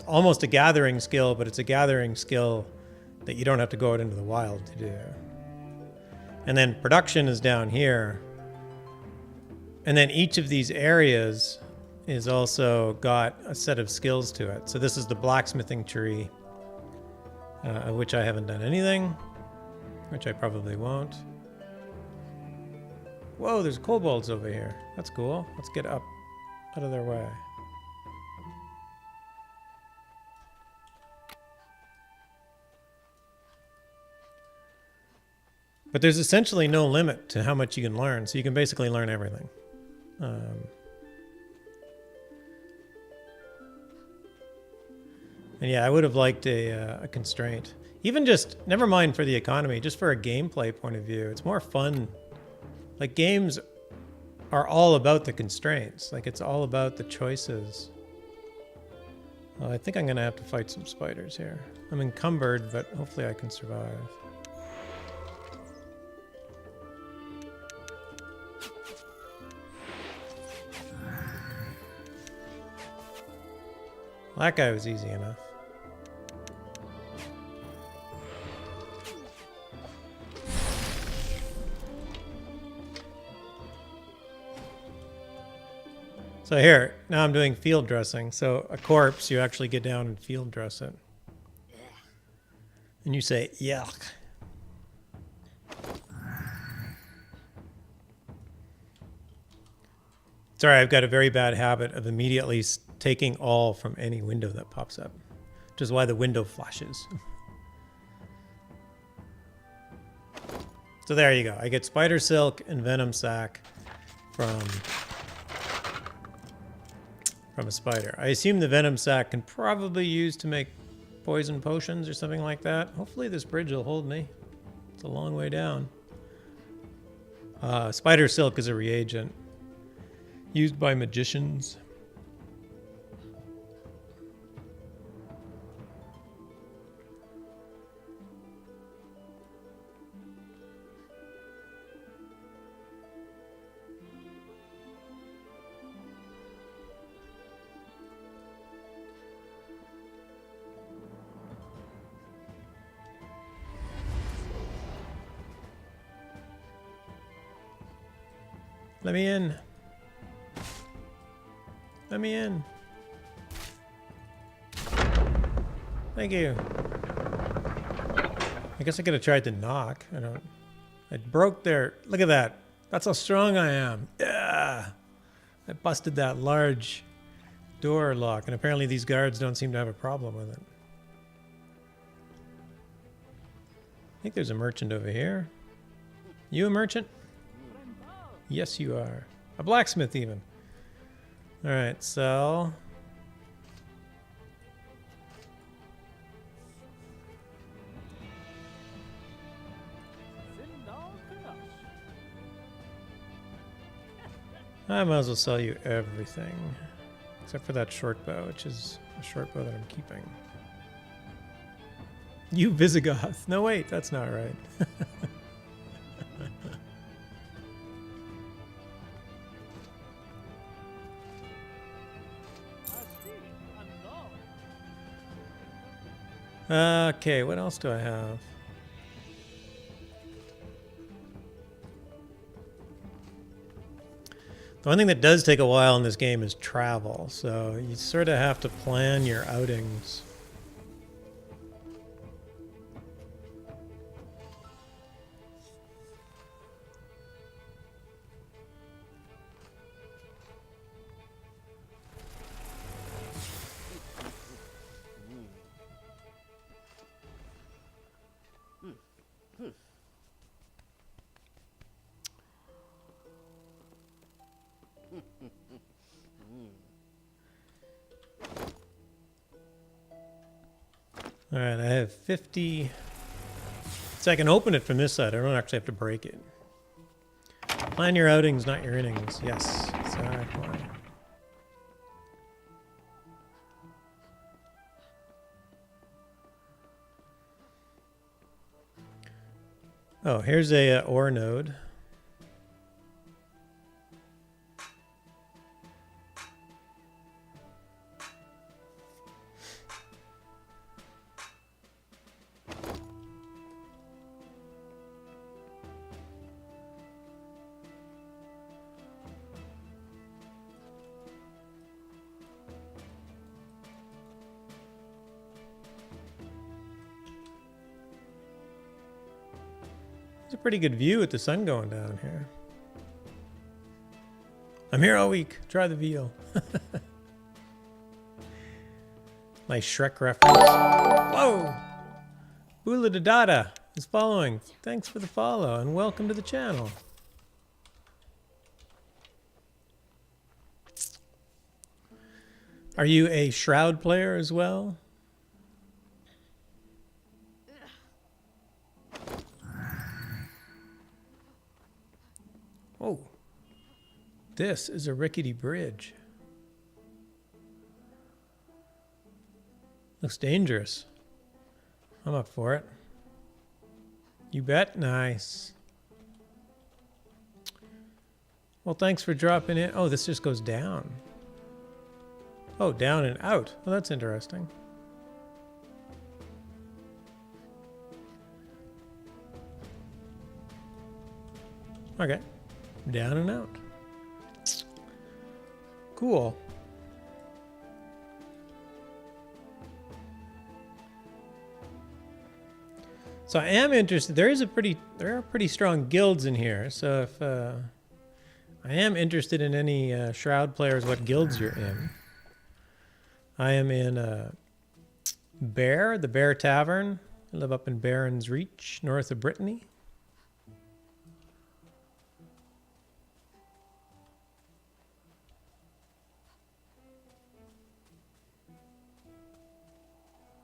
almost a gathering skill, but it's a gathering skill that you don't have to go out into the wild to do. And then production is down here. And then each of these areas is also got a set of skills to it. So this is the blacksmithing tree, of which I haven't done anything, which I probably won't. Whoa, there's kobolds over here. That's cool. Let's get up out of their way. But there's essentially no limit to how much you can learn, so you can basically learn everything. And yeah, I would have liked a constraint. Even just, never mind for the economy, just for a gameplay point of view, it's more fun. Like, games are all about the constraints. Like, it's all about the choices. Well, I think I'm going to have to fight some spiders here. I'm encumbered, but hopefully I can survive. Well, that guy was easy enough. So here, now I'm doing field dressing. So a corpse, you actually get down and field dress it. And you say, yuck. Sorry, I've got a very bad habit of immediately taking all from any window that pops up, which is why the window flashes. So there you go. I get spider silk and venom sac from a spider. I assume the venom sac can probably use to make poison potions or something like that. Hopefully this bridge will hold me. It's a long way down. Spider silk is a reagent used by magicians. Let me in. Let me in. Thank you. I guess I could have tried to knock. I broke their... Look at that. That's how strong I am. Yeah. I busted that large door lock, and apparently these guards don't seem to have a problem with it. I think there's a merchant over here. You a merchant? Yes, you are. A blacksmith, even. Alright, sell. I might as well sell you everything. Except for that short bow, which is a short bow that I'm keeping. You Visigoth. No, wait, that's not right. Okay, what else do I have? The one thing that does take a while in this game is travel, so you sort of have to plan your outings. All right, I have 50. So I can open it from this side. I don't actually have to break it. Plan your outings, not your innings. Yes, exactly. Oh, here's a ore node. It's a pretty good view with the sun going down here. I'm here all week. Try the veal. Nice Shrek reference. Whoa! Bula da Dada is following. Thanks for the follow and welcome to the channel. Are you a Shroud player as well? Oh, this is a rickety bridge. Looks dangerous. I'm up for it. You bet? Nice. Well, thanks for dropping in. Oh, this just goes down. Oh, down and out. Well, that's interesting. Okay. Down and out. Cool. So I am interested. There are pretty strong guilds in here. So if I am interested in any Shroud players, what guilds you're in. I am in the Bear Tavern. I live up in Barron's Reach, north of Brittany.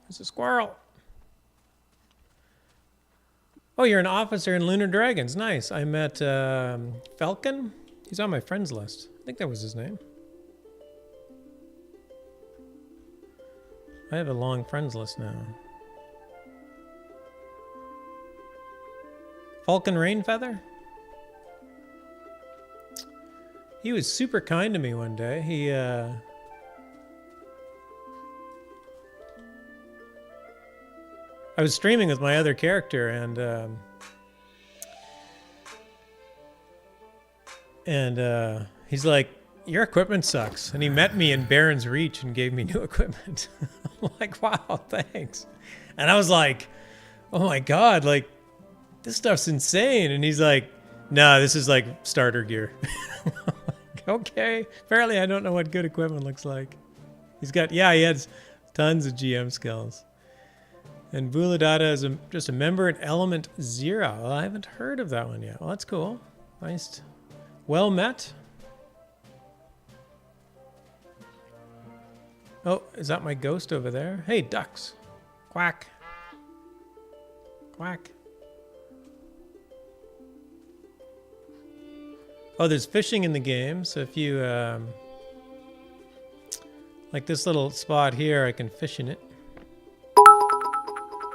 There's a squirrel. Oh, you're an officer in Lunar Dragons. Nice. I met Falcon. He's on my friends list. I think that was his name. I have a long friends list now. Falcon Rainfeather? He was super kind to me one day. He I was streaming with my other character, and he's like, "Your equipment sucks," and he met me in Barron's Reach and gave me new equipment. I'm like, "Wow, thanks," and I was like, "Oh my god, like this stuff's insane," and he's like, "No, this is like starter gear." Like, okay, apparently I don't know what good equipment looks like. He has tons of GM skills. And Buladada is just a member at Element Zero. Well, I haven't heard of that one yet. Well, that's cool. Nice. Well met. Oh, is that my ghost over there? Hey, ducks. Quack. Quack. Oh, there's fishing in the game. So if you, like this little spot here, I can fish in it.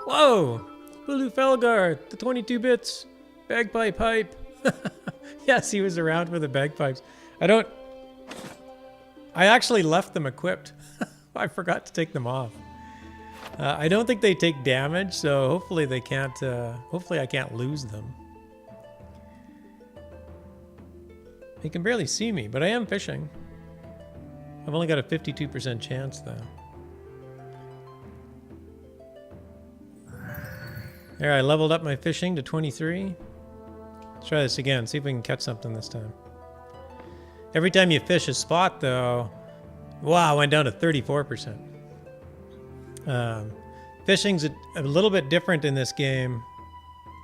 Whoa! Bulu Felgar, the 22 bits. Bagpipe hype. Yes, he was around for the bagpipes. I actually left them equipped. I forgot to take them off. I don't think they take damage, so hopefully they can't, hopefully I can't lose them. He can barely see me, but I am fishing. I've only got a 52% chance though. There, I leveled up my fishing to 23. Let's try this again, see if we can catch something this time. Every time you fish a spot, though, wow, I went down to 34%. Fishing's a little bit different in this game.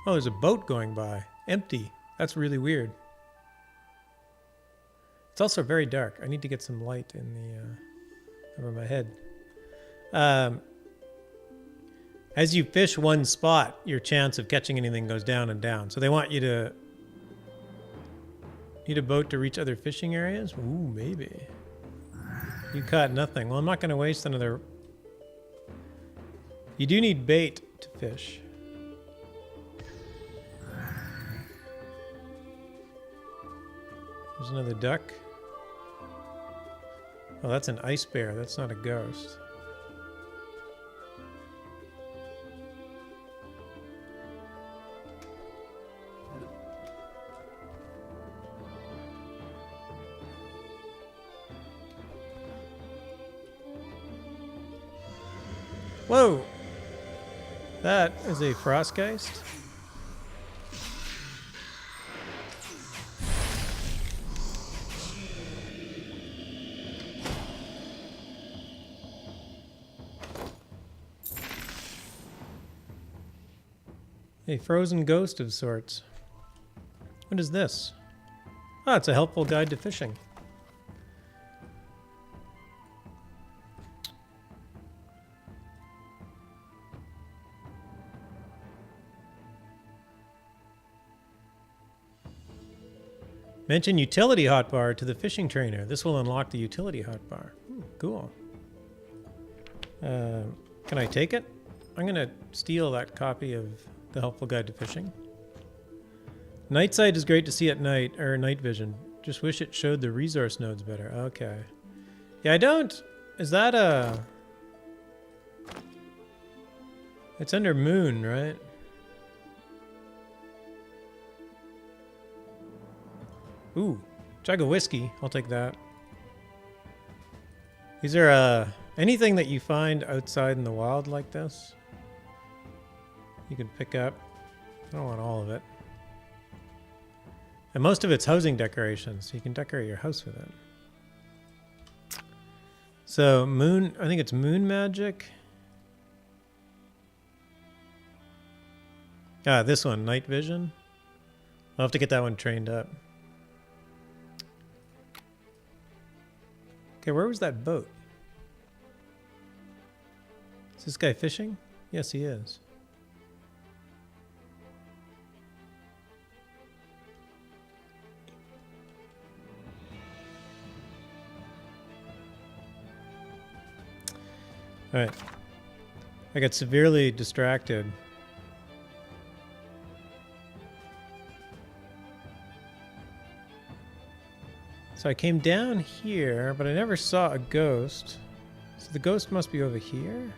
Oh, there's a boat going by. Empty. That's really weird. It's also very dark. I need to get some light in the over my head. As you fish one spot, your chance of catching anything goes down and down. So they want you to need a boat to reach other fishing areas? Ooh, maybe. You caught nothing. Well, I'm not going to waste another... You do need bait to fish. There's another duck. Oh, that's an ice bear. That's not a ghost. Whoa! That is a frostgeist. A frozen ghost of sorts. What is this? Ah, it's a helpful guide to fishing. Mention utility hotbar to the fishing trainer. This will unlock the utility hotbar. Cool. Can I take it? I'm going to steal that copy of the helpful guide to fishing. Night sight is great to see at night, or night vision. Just wish it showed the resource nodes better. Okay. Yeah, I don't... Is that a... It's under moon, right? Ooh, jug of whiskey. I'll take that. Is there anything that you find outside in the wild like this you can pick up? I don't want all of it. And most of it's housing decorations, so you can decorate your house with it. So moon, I think it's moon magic. Ah, this one, night vision. I'll have to get that one trained up. Okay, where was that boat? Is this guy fishing? Yes, he is. All right. I got severely distracted. So I came down here, but I never saw a ghost. So the ghost must be over here?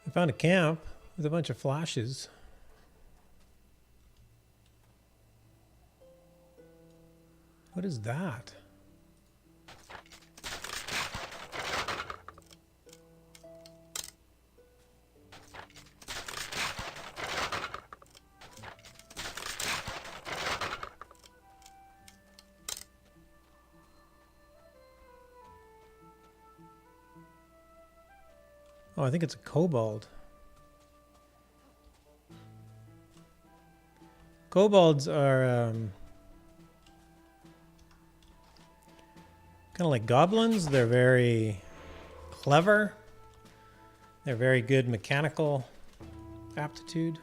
I found a camp with a bunch of flashes. What is that? Oh, I think it's a kobold. Kobolds are kind of like goblins. They're very clever. They're very good mechanical aptitude.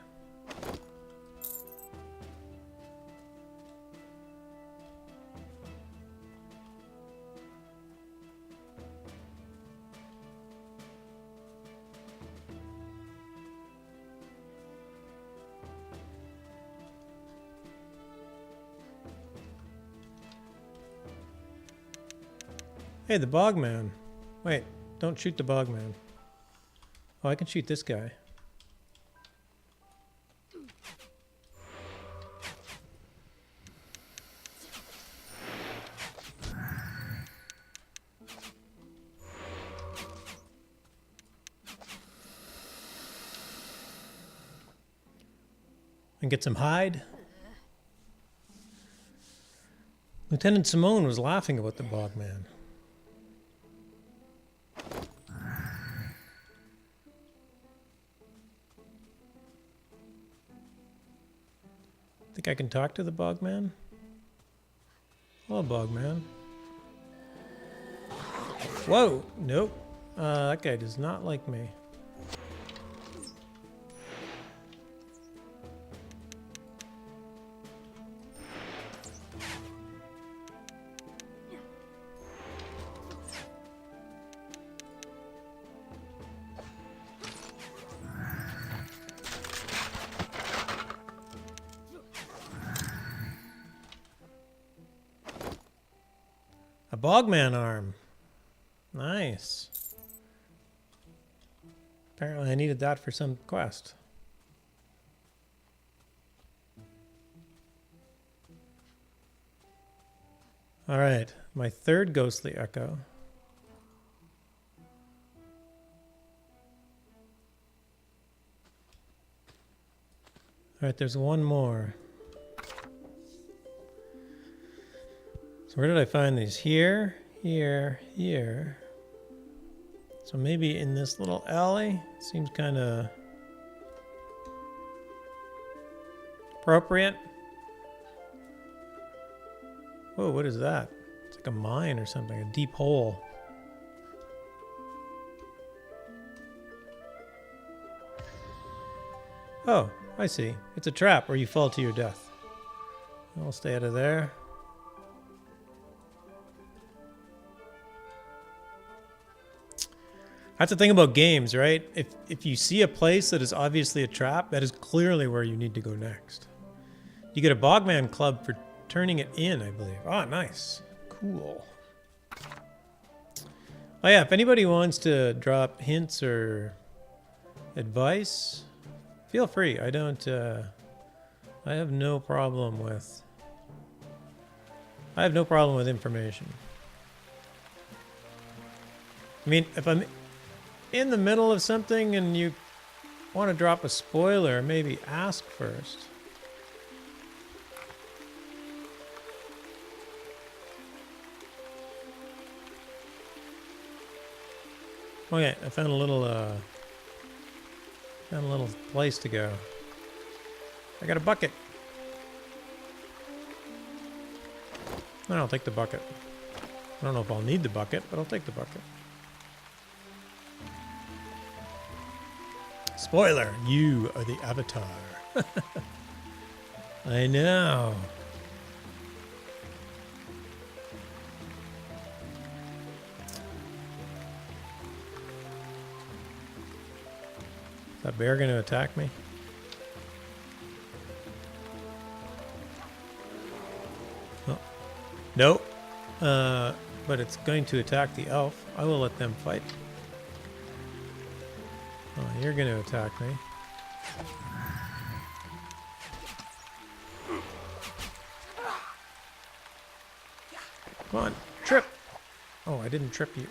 Hey, the bogman. Wait, don't shoot the bogman. Oh, I can shoot this guy. and get some hide. Lieutenant Simone was laughing about the bogman. Think I can talk to the bogman? Hello, bogman. Whoa! Nope. That guy does not like me. A bogman arm. Nice. Apparently I needed that for some quest. Alright, my third ghostly echo. Alright, there's one more. So where did I find these? Here, here, here. So maybe in this little alley. Seems kind of appropriate. Whoa, what is that? It's like a mine or something, a deep hole. Oh, I see. It's a trap where you fall to your death. I'll stay out of there. That's the thing about games, right? If you see a place that is obviously a trap, that is clearly where you need to go next. You get a Bogman club for turning it in, I believe. Ah, nice. Cool. Oh yeah, if anybody wants to drop hints or advice, feel free. I don't, I have no problem with information. I mean, if I'm in the middle of something and you want to drop a spoiler, maybe ask first. Okay, I found a little place to go. I got a bucket. I'll take the bucket. I don't know if I'll need the bucket, but I'll take the bucket. Spoiler, you are the avatar. I know. Is that bear going to attack me? Oh. Nope. But it's going to attack the elf. I will let them fight. Oh, you're going to attack me. Come on, trip! Oh, I didn't trip you.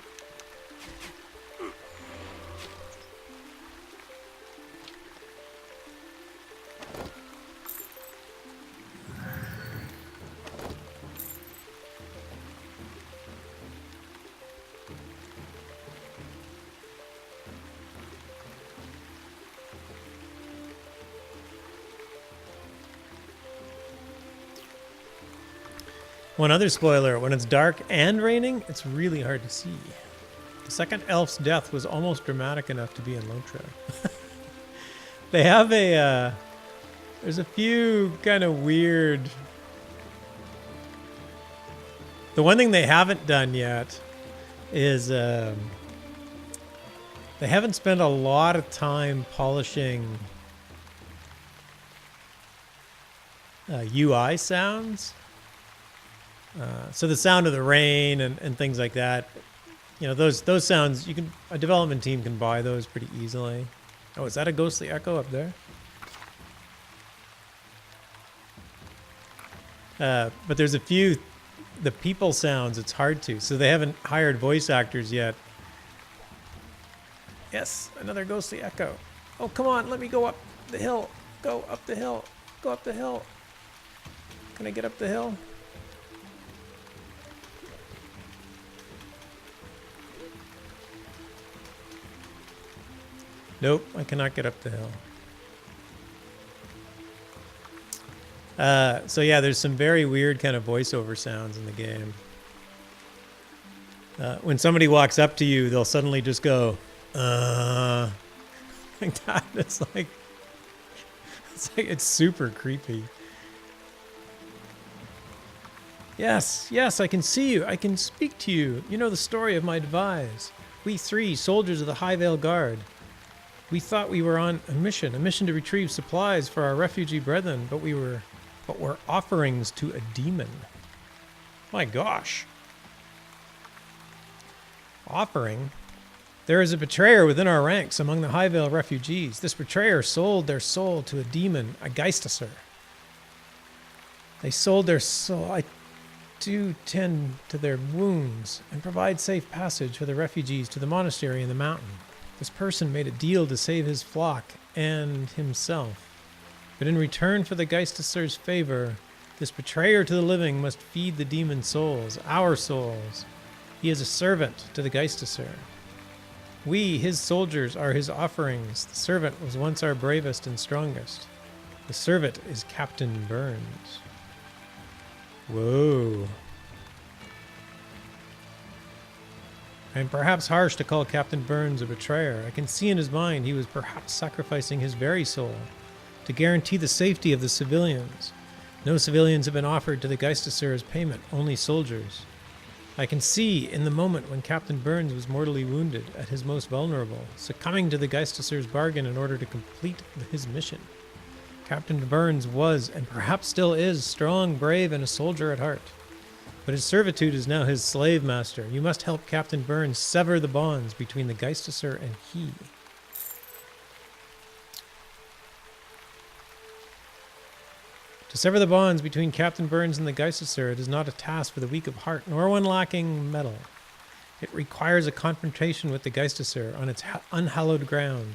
One other spoiler, when it's dark and raining, it's really hard to see. The second elf's death was almost dramatic enough to be in Lotra. They have a, there's a few kind of weird... The one thing they haven't done yet is they haven't spent a lot of time polishing UI sounds. So the sound of the rain and things like that, you know, those sounds, a development team can buy those pretty easily. Oh, is that a ghostly echo up there? But there's a few, the people sounds, it's hard to. So they haven't hired voice actors yet. Yes, another ghostly echo. Oh, come on, let me go up the hill. Go up the hill. Go up the hill. Can I get up the hill? Nope, I cannot get up the hill. So yeah, there's some very weird kind of voiceover sounds in the game. When somebody walks up to you, they'll suddenly just go, like that. It's super creepy. Yes, yes, I can see you. I can speak to you. You know the story of my demise. We three, soldiers of the Highvale Guard. We thought we were on a mission to retrieve supplies for our refugee brethren, but we're offerings to a demon. My gosh. Offering? There is a betrayer within our ranks among the Highvale refugees. This betrayer sold their soul to a demon, a Geisterser. They sold their soul. I do tend to their wounds and provide safe passage for the refugees to the monastery in the mountain. This person made a deal to save his flock and himself. But in return for the Geisterser's favor, this betrayer to the living must feed the demon souls, our souls. He is a servant to the Geisterser. We, his soldiers, are his offerings. The servant was once our bravest and strongest. The servant is Captain Burns. Whoa. I am perhaps harsh to call Captain Burns a betrayer. I can see in his mind he was perhaps sacrificing his very soul to guarantee the safety of the civilians. No civilians have been offered to the Geisterser as payment, only soldiers. I can see in the moment when Captain Burns was mortally wounded, at his most vulnerable, succumbing to the Geisterser's bargain in order to complete his mission. Captain Burns was, and perhaps still is, strong, brave, and a soldier at heart. But his servitude is now his slave master. You must help Captain Burns sever the bonds between the Geisterser and he. To sever the bonds between Captain Burns and the Geisterser, it is not a task for the weak of heart, nor one lacking mettle. It requires a confrontation with the Geisterser on its unhallowed ground.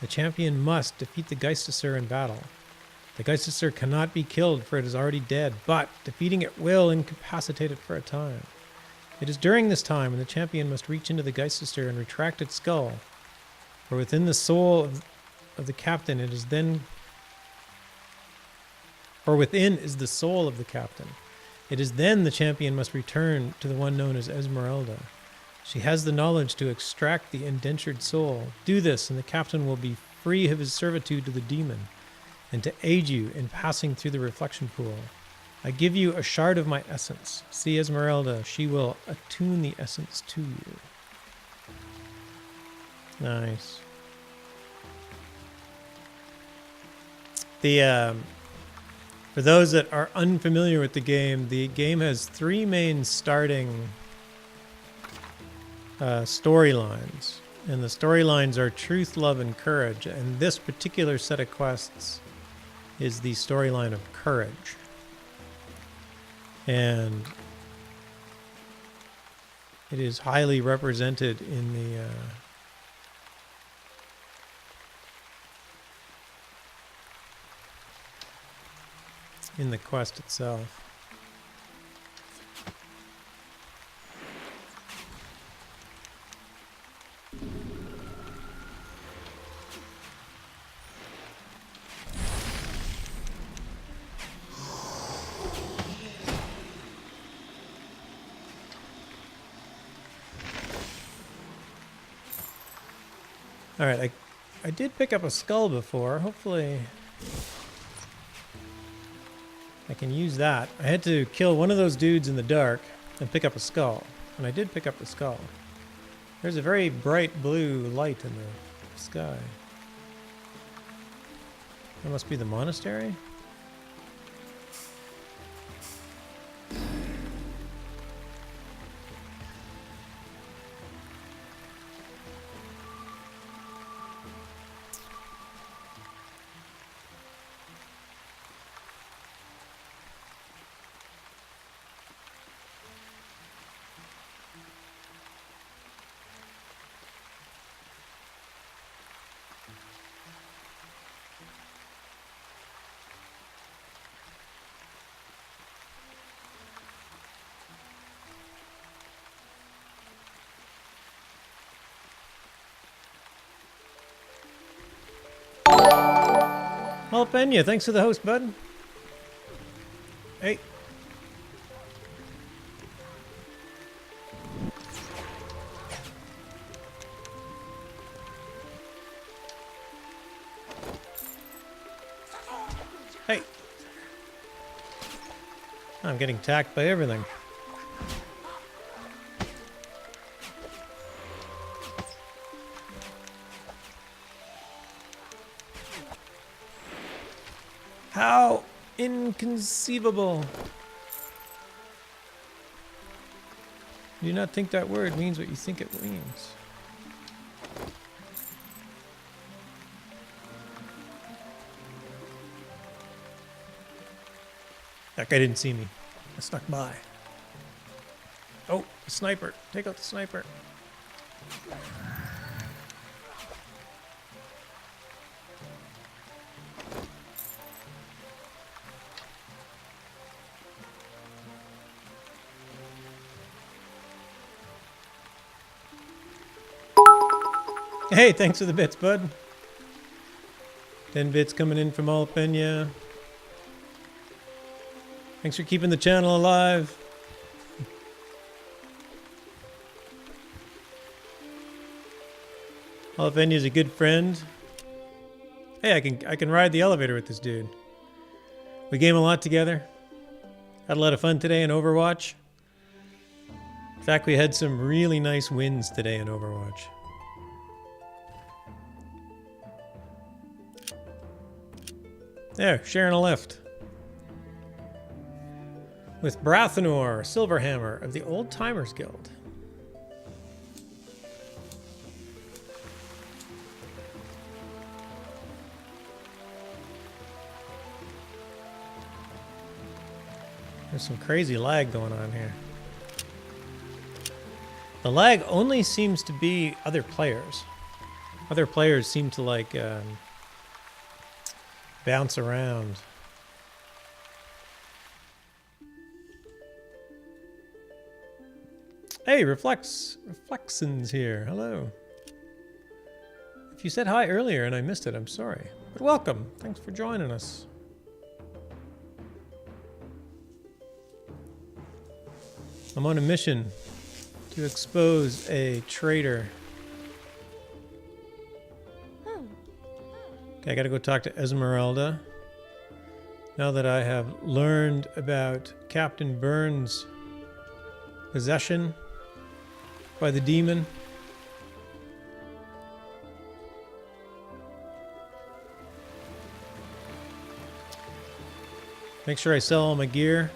The champion must defeat the Geisterser in battle. The Geisterser cannot be killed, for it is already dead, but defeating it will incapacitate it for a time. It is during this time when the champion must reach into the Geisterser and retract its skull, for within the soul of the captain it is then... For within is the soul of the captain. It is then the champion must return to the one known as Esmeralda. She has the knowledge to extract the indentured soul. Do this, and the captain will be free of his servitude to the demon, and to aid you in passing through the reflection pool. I give you a shard of my essence. See Esmeralda, she will attune the essence to you. Nice. For those that are unfamiliar with the game has three main starting storylines. And the storylines are truth, love, and courage. And this particular set of quests is the storyline of courage. And it is highly represented in the quest itself. All right, I did pick up a skull before. Hopefully I can use that. I had to kill one of those dudes in the dark and pick up a skull. And I did pick up the skull. There's a very bright blue light in the sky. That must be the monastery? Alpenia, thanks for the host, bud. Hey. Hey. I'm getting attacked by everything. How inconceivable. Do you not think that word means what you think it means? That guy didn't see me. I snuck by. Oh, the sniper. Take out the sniper. Hey, thanks for the bits, bud. 10 bits coming in from Alpenia. Thanks for keeping the channel alive. Alpenia's a good friend. Hey, I can ride the elevator with this dude. We game a lot together. Had a lot of fun today in Overwatch. In fact, we had some really nice wins today in Overwatch. There, sharing a lift. With Brathanor, Silverhammer of the Old Timers Guild. There's some crazy lag going on here. The lag only seems to be other players. Other players seem to like bounce around. Hey, Reflexion's here. Hello. If you said hi earlier and I missed it, I'm sorry. But welcome. Thanks for joining us. I'm on a mission to expose a traitor. Okay, I gotta go talk to Esmeralda. Now that I have learned about Captain Burns' possession by the demon. Make sure I sell all my gear.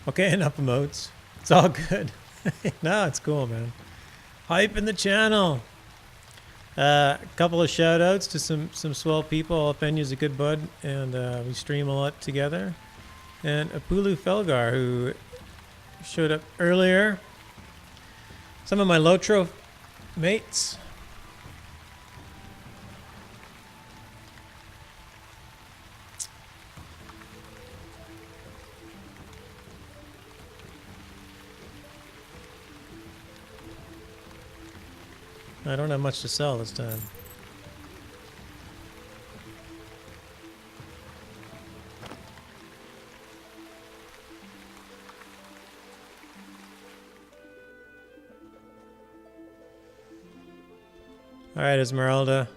Okay, enough emotes. It's all good. No, it's cool, man. Hype in the channel. A couple of shout outs to some swell people. Alpenia's a good bud, and we stream a lot together. And Apulu Felgar, who showed up earlier. Some of my Lotro mates. I don't have much to sell this time. All right, Esmeralda.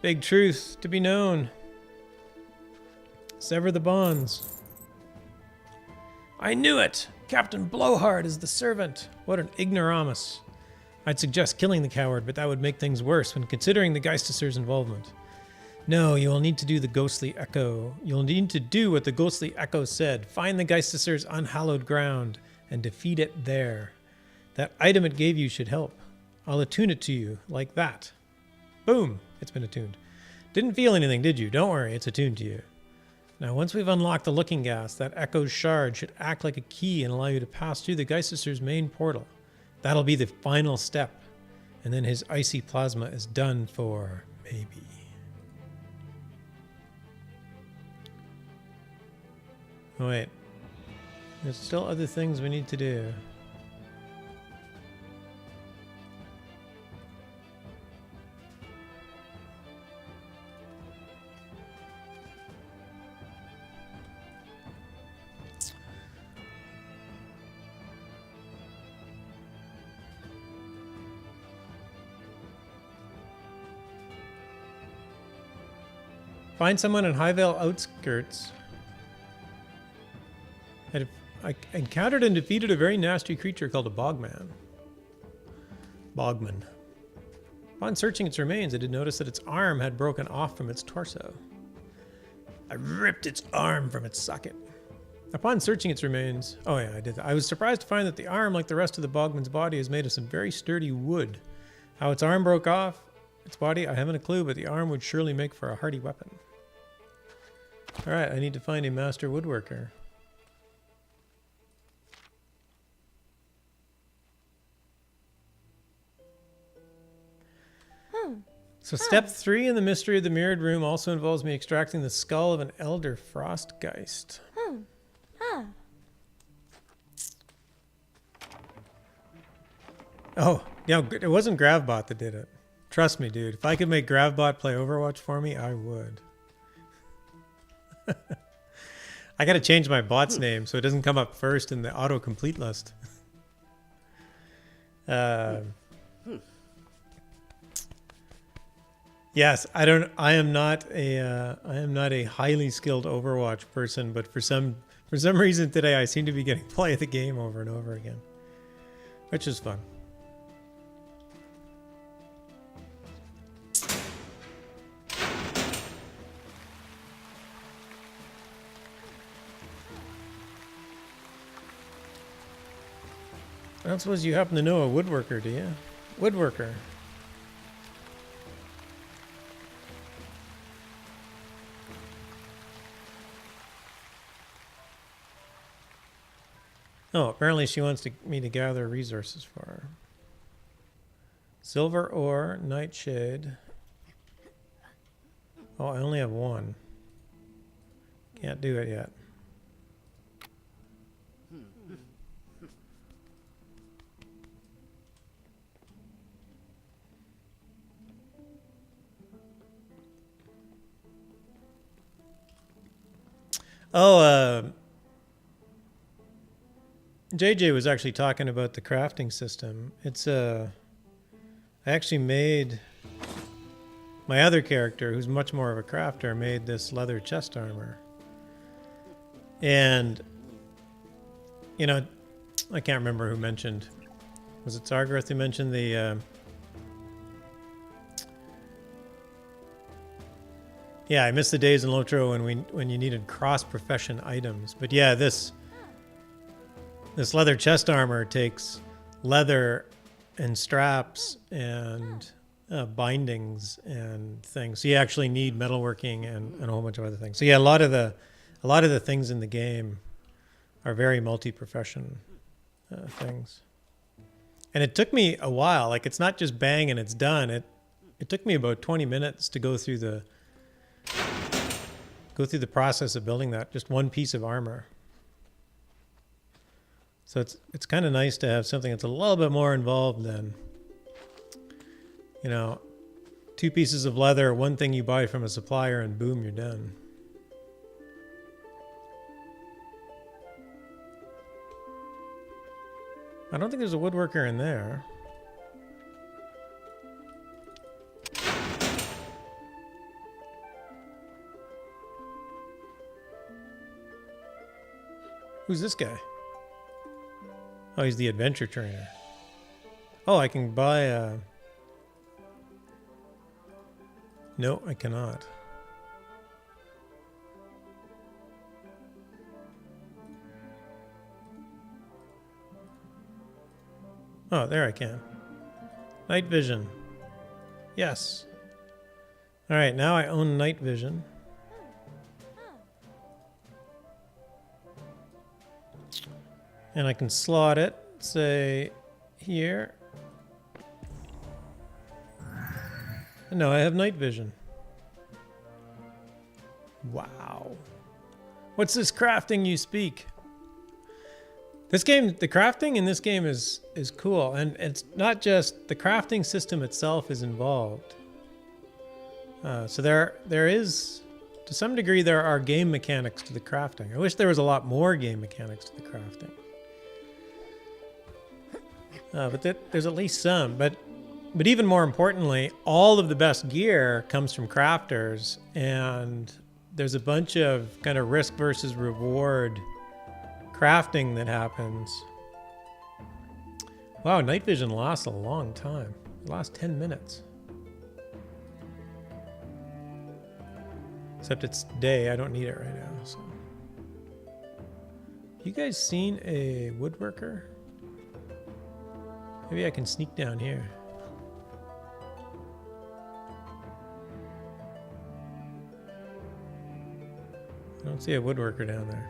Big truth to be known. Sever the bonds. I knew it! Captain Blowhard is the servant. What an ignoramus. I'd suggest killing the coward, but that would make things worse when considering the Geisteser's involvement. No, you will need to do the ghostly echo. You'll need to do what the ghostly echo said. Find the Geisteser's unhallowed ground and defeat it there. That item it gave you should help. I'll attune it to you, like that. Boom! It's been attuned. Didn't feel anything, did you? Don't worry, it's attuned to you. Now, once we've unlocked the looking gas, that echo's shard should act like a key and allow you to pass through the Geisteser's main portal. That'll be the final step. And then his icy plasma is done for, maybe. Oh, wait. There's still other things we need to do. Find someone in Highvale outskirts. I encountered and defeated a very nasty creature called a bogman. Bogman. Upon searching its remains, I did notice that its arm had broken off from its torso. I ripped its arm from its socket. Upon searching its remains... Oh yeah, I did that. I was surprised to find that the arm, like the rest of the bogman's body, is made of some very sturdy wood. How its arm broke off its body, I haven't a clue, but the arm would surely make for a hardy weapon. Alright, I need to find a master woodworker. So step 3 in the mystery of the mirrored room also involves me extracting the skull of an elder frostgeist. Oh, yeah, it wasn't Gravbot that did it. Trust me, dude. If I could make Gravbot play Overwatch for me, I would. I gotta change my bot's name so it doesn't come up first in the autocomplete list. Yes, I am not a highly skilled Overwatch person, but for some reason today I seem to be getting play of the game over and over again, which is fun. I don't suppose you happen to know a woodworker, do you? Woodworker. Oh, apparently she wants me to gather resources for her. Silver ore, nightshade. Oh, I only have one. Can't do it yet. Oh, JJ was actually talking about the crafting system. It's I actually made my other character, who's much more of a crafter, made this leather chest armor. And you know, I can't remember who mentioned. Was it Sargareth who mentioned the yeah, I missed the days in Lotro when you needed cross-profession items. But yeah, this leather chest armor takes leather and straps and bindings and things. So you actually need metalworking and a whole bunch of other things. So yeah, a lot of the things in the game are very multi-profession things. And it took me a while. Like, it's not just bang and it's done. It took me about 20 minutes to go through the process of building that, just one piece of armor. So it's kind of nice to have something that's a little bit more involved than, you know, 2 pieces of leather, one thing you buy from a supplier, and boom, you're done. I don't think there's a woodworker in there. Who's this guy? Oh, he's the adventure trainer. Oh, I can buy a... No, I cannot. Oh, there I can. Night vision. Yes. All right, now I own night vision. And I can slot it, say, here. And now I have night vision. Wow. What's this crafting you speak? This game, the crafting in this game is cool, and it's not just the crafting system itself is involved. So there is, to some degree, there are game mechanics to the crafting. I wish there was a lot more game mechanics to the crafting. But there's at least some. But even more importantly, all of the best gear comes from crafters, and there's a bunch of kind of risk versus reward crafting that happens. Wow, night vision lasts a long time. It lasts 10 minutes. Except it's day, I don't need it right now. So. You guys seen a woodworker? Maybe I can sneak down here. I don't see a woodworker down there.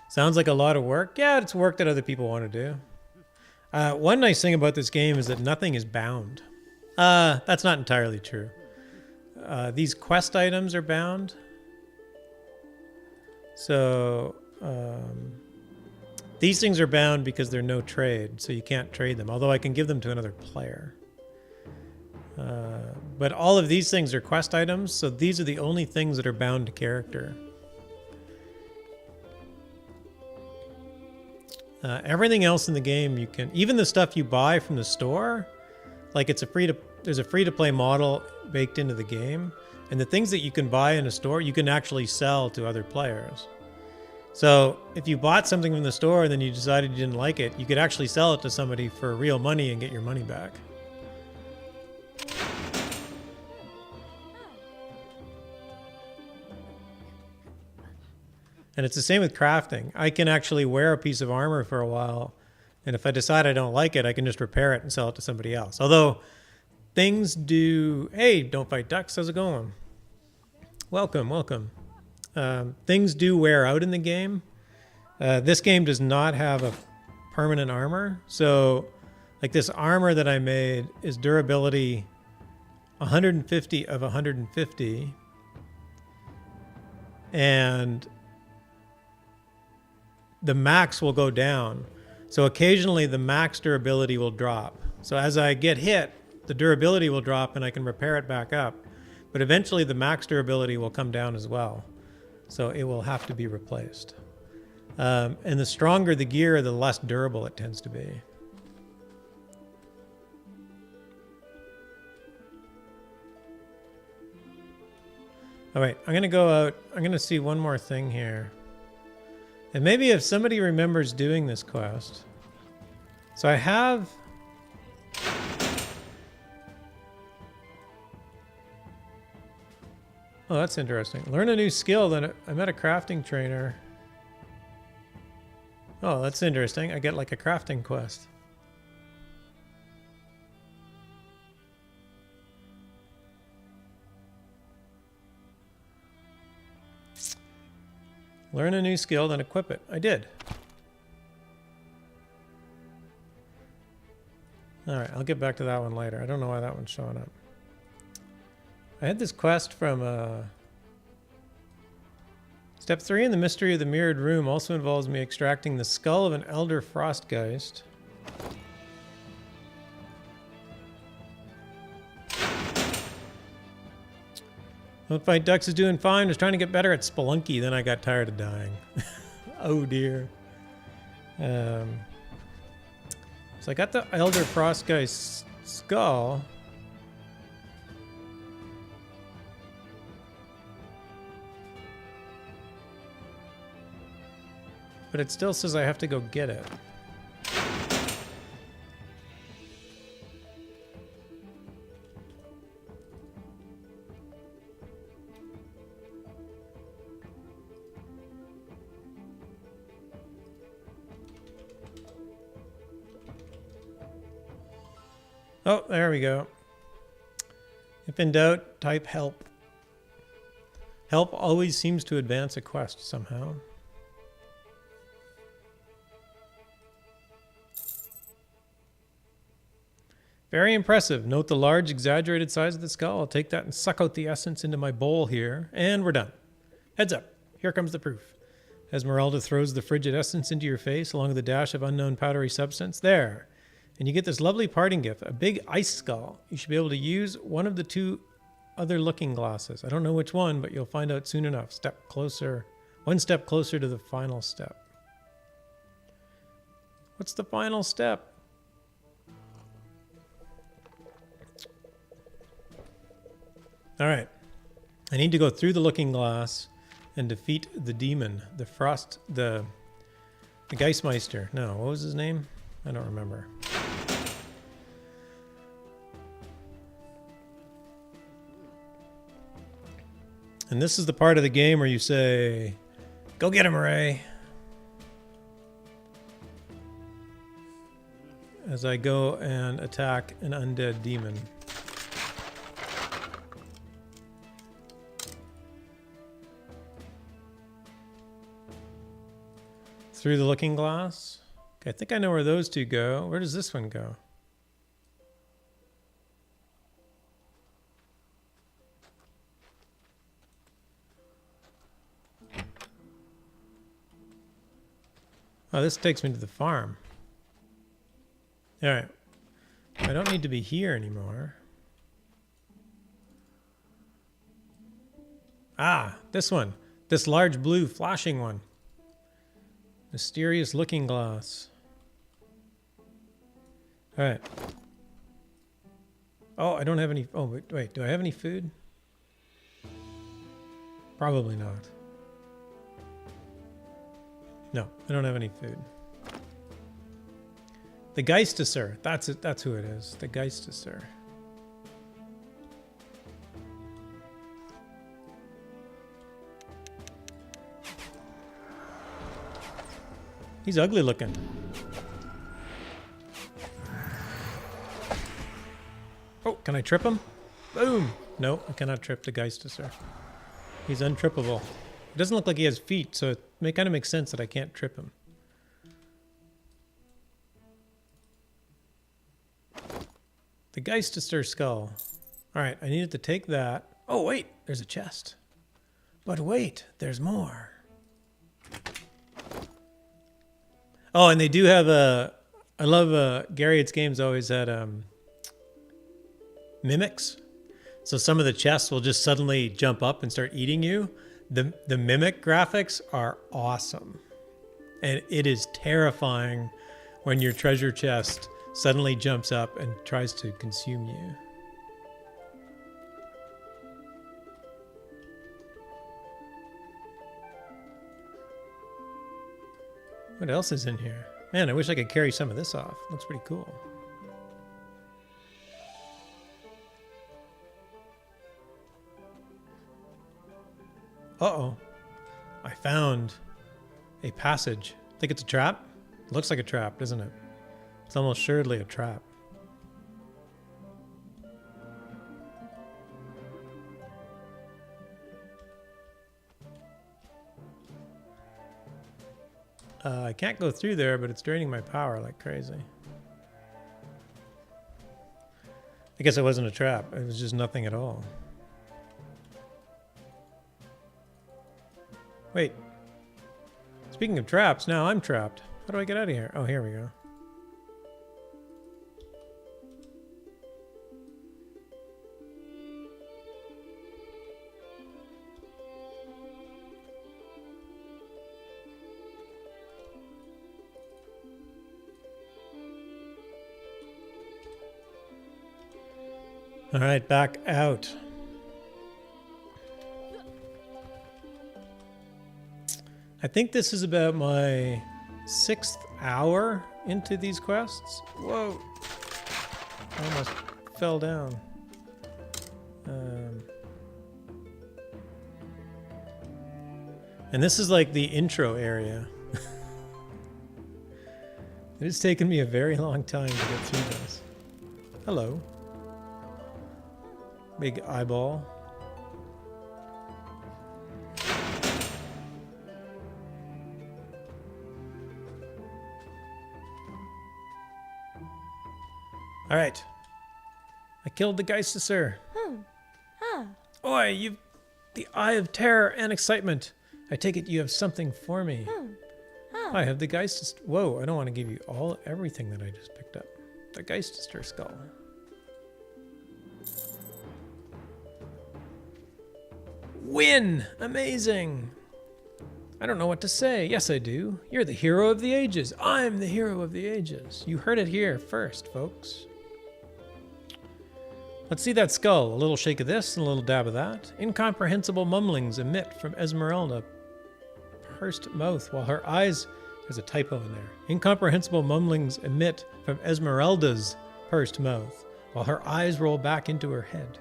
Sounds like a lot of work. Yeah, it's work that other people want to do. One nice thing about this game is that nothing is bound. That's not entirely true. These quest items are bound. So, these things are bound because they're no trade, so you can't trade them, although I can give them to another player. But all of these things are quest items, so these are the only things that are bound to character. Everything else in the game you can, even the stuff you buy from the store, like there's a free-to-play model baked into the game, and the things that you can buy in a store, you can actually sell to other players. So if you bought something from the store and then you decided you didn't like it, you could actually sell it to somebody for real money and get your money back. And it's the same with crafting. I can actually wear a piece of armor for a while, and if I decide I don't like it, I can just repair it and sell it to somebody else. Although things do... Hey, Don't Fight Ducks, how's it going? Welcome, welcome. Things do wear out in the game. This game does not have a permanent armor. So, like this armor that I made is durability 150 of 150. And the max will go down. So occasionally the max durability will drop. So as I get hit, the durability will drop and I can repair it back up. But eventually the max durability will come down as well. So it will have to be replaced. And the stronger the gear, the less durable it tends to be. All right, I'm going to go out. I'm going to see one more thing here. And maybe if somebody remembers doing this quest. So I have... Oh, that's interesting. Learn a new skill. Then I met a crafting trainer. Oh, that's interesting. I get like a crafting quest. Learn a new skill, then equip it. I did. All right, I'll get back to that one later. I don't know why that one's showing up. I had this quest from Step 3 in the Mystery of the Mirrored Room also involves me extracting the skull of an Elder Frostgeist. Don't Fight Ducks is doing fine. Was trying to get better at Spelunky, then I got tired of dying. Oh dear. So I got the Elder Frostgeist skull. But it still says I have to go get it. Oh, there we go. If in doubt, type help. Help always seems to advance a quest somehow. Very impressive. Note the large, exaggerated size of the skull. I'll take that and suck out the essence into my bowl here. And we're done. Heads up. Here comes the proof. Esmeralda throws the frigid essence into your face along with a dash of unknown powdery substance. There. And you get this lovely parting gift, a big ice skull. You should be able to use one of the two other looking glasses. I don't know which one, but you'll find out soon enough. Step closer. One step closer to the final step. What's the final step? All right. I need to go through the looking glass and defeat the demon, the Geistmeister. No, what was his name? I don't remember. And this is the part of the game where you say, go get him, Ray. As I go and attack an undead demon. Through the looking glass. Okay, I think I know where those two go. Where does this one go? Oh, this takes me to the farm. All right. I don't need to be here anymore. Ah, this one. This large blue flashing one. Mysterious looking glass. All right. Oh, I don't have any. Oh, wait. Do I have any food? Probably not. No, I don't have any food. The Geistesser. That's it. That's who it is. The Geistesser. He's ugly looking. Oh, can I trip him? Boom! No, I cannot trip the Geistesser. He's untrippable. It doesn't look like he has feet, so it kind of makes sense that I can't trip him. The Geistesser skull. Alright, I needed to take that. Oh, wait! There's a chest. But wait, there's more. Oh, and they do have a... I love Garriott's games always had mimics. So some of the chests will just suddenly jump up and start eating you. The mimic graphics are awesome. And it is terrifying when your treasure chest suddenly jumps up and tries to consume you. What else is in here? Man, I wish I could carry some of this off. Looks pretty cool. Uh-oh. I found a passage. Think it's a trap? Looks like a trap, doesn't it? It's almost assuredly a trap. I can't go through there, but it's draining my power like crazy. I guess it wasn't a trap. It was just nothing at all. Wait. Speaking of traps, now I'm trapped. How do I get out of here? Oh, here we go. All right, back out. I think this is about my 6th hour into these quests. Whoa. I almost fell down. And this is like the intro area. It has taken me a very long time to get through this. Hello. Big eyeball. All right, I killed the Geisterser. Ah. Oi, you've the eye of terror and excitement. I take it you have something for me. Ah. I have the Geisterser. Whoa, I don't want to give you everything that I just picked up. The Geisterser skull. Win! Amazing! I don't know what to say. Yes, I do. You're the hero of the ages. I'm the hero of the ages. You heard it here first, folks. Let's see that skull. A little shake of this and a little dab of that. Incomprehensible mumblings emit from Esmeralda's pursed mouth while her eyes... There's a typo in there. Incomprehensible mumblings emit from Esmeralda's pursed mouth while her eyes roll back into her head.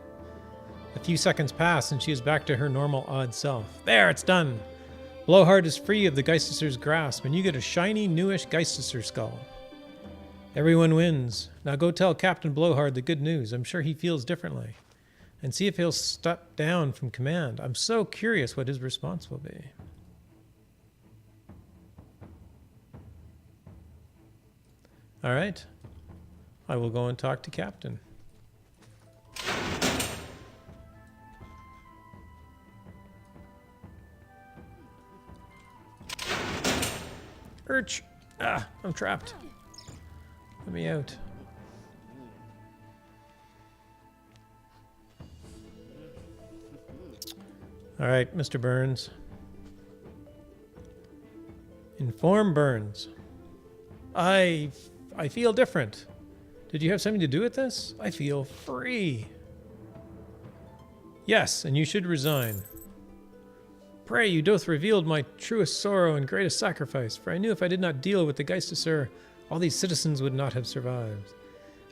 A few seconds pass and she is back to her normal odd self. There, it's done. Blowhard is free of the Geisterser's grasp, and you get a shiny, newish Geisterser skull. Everyone wins. Now go tell Captain Blowhard the good news. I'm sure he feels differently. And see if he'll step down from command. I'm so curious what his response will be. All right. I will go and talk to Captain. Urch! Ah, I'm trapped. Let me out. All right, Mr. Burns. Inform Burns. I feel different. Did you have something to do with this? I feel free. Yes, and you should resign. Pray, you doth revealed my truest sorrow and greatest sacrifice, for I knew if I did not deal with the Geisterser, all these citizens would not have survived.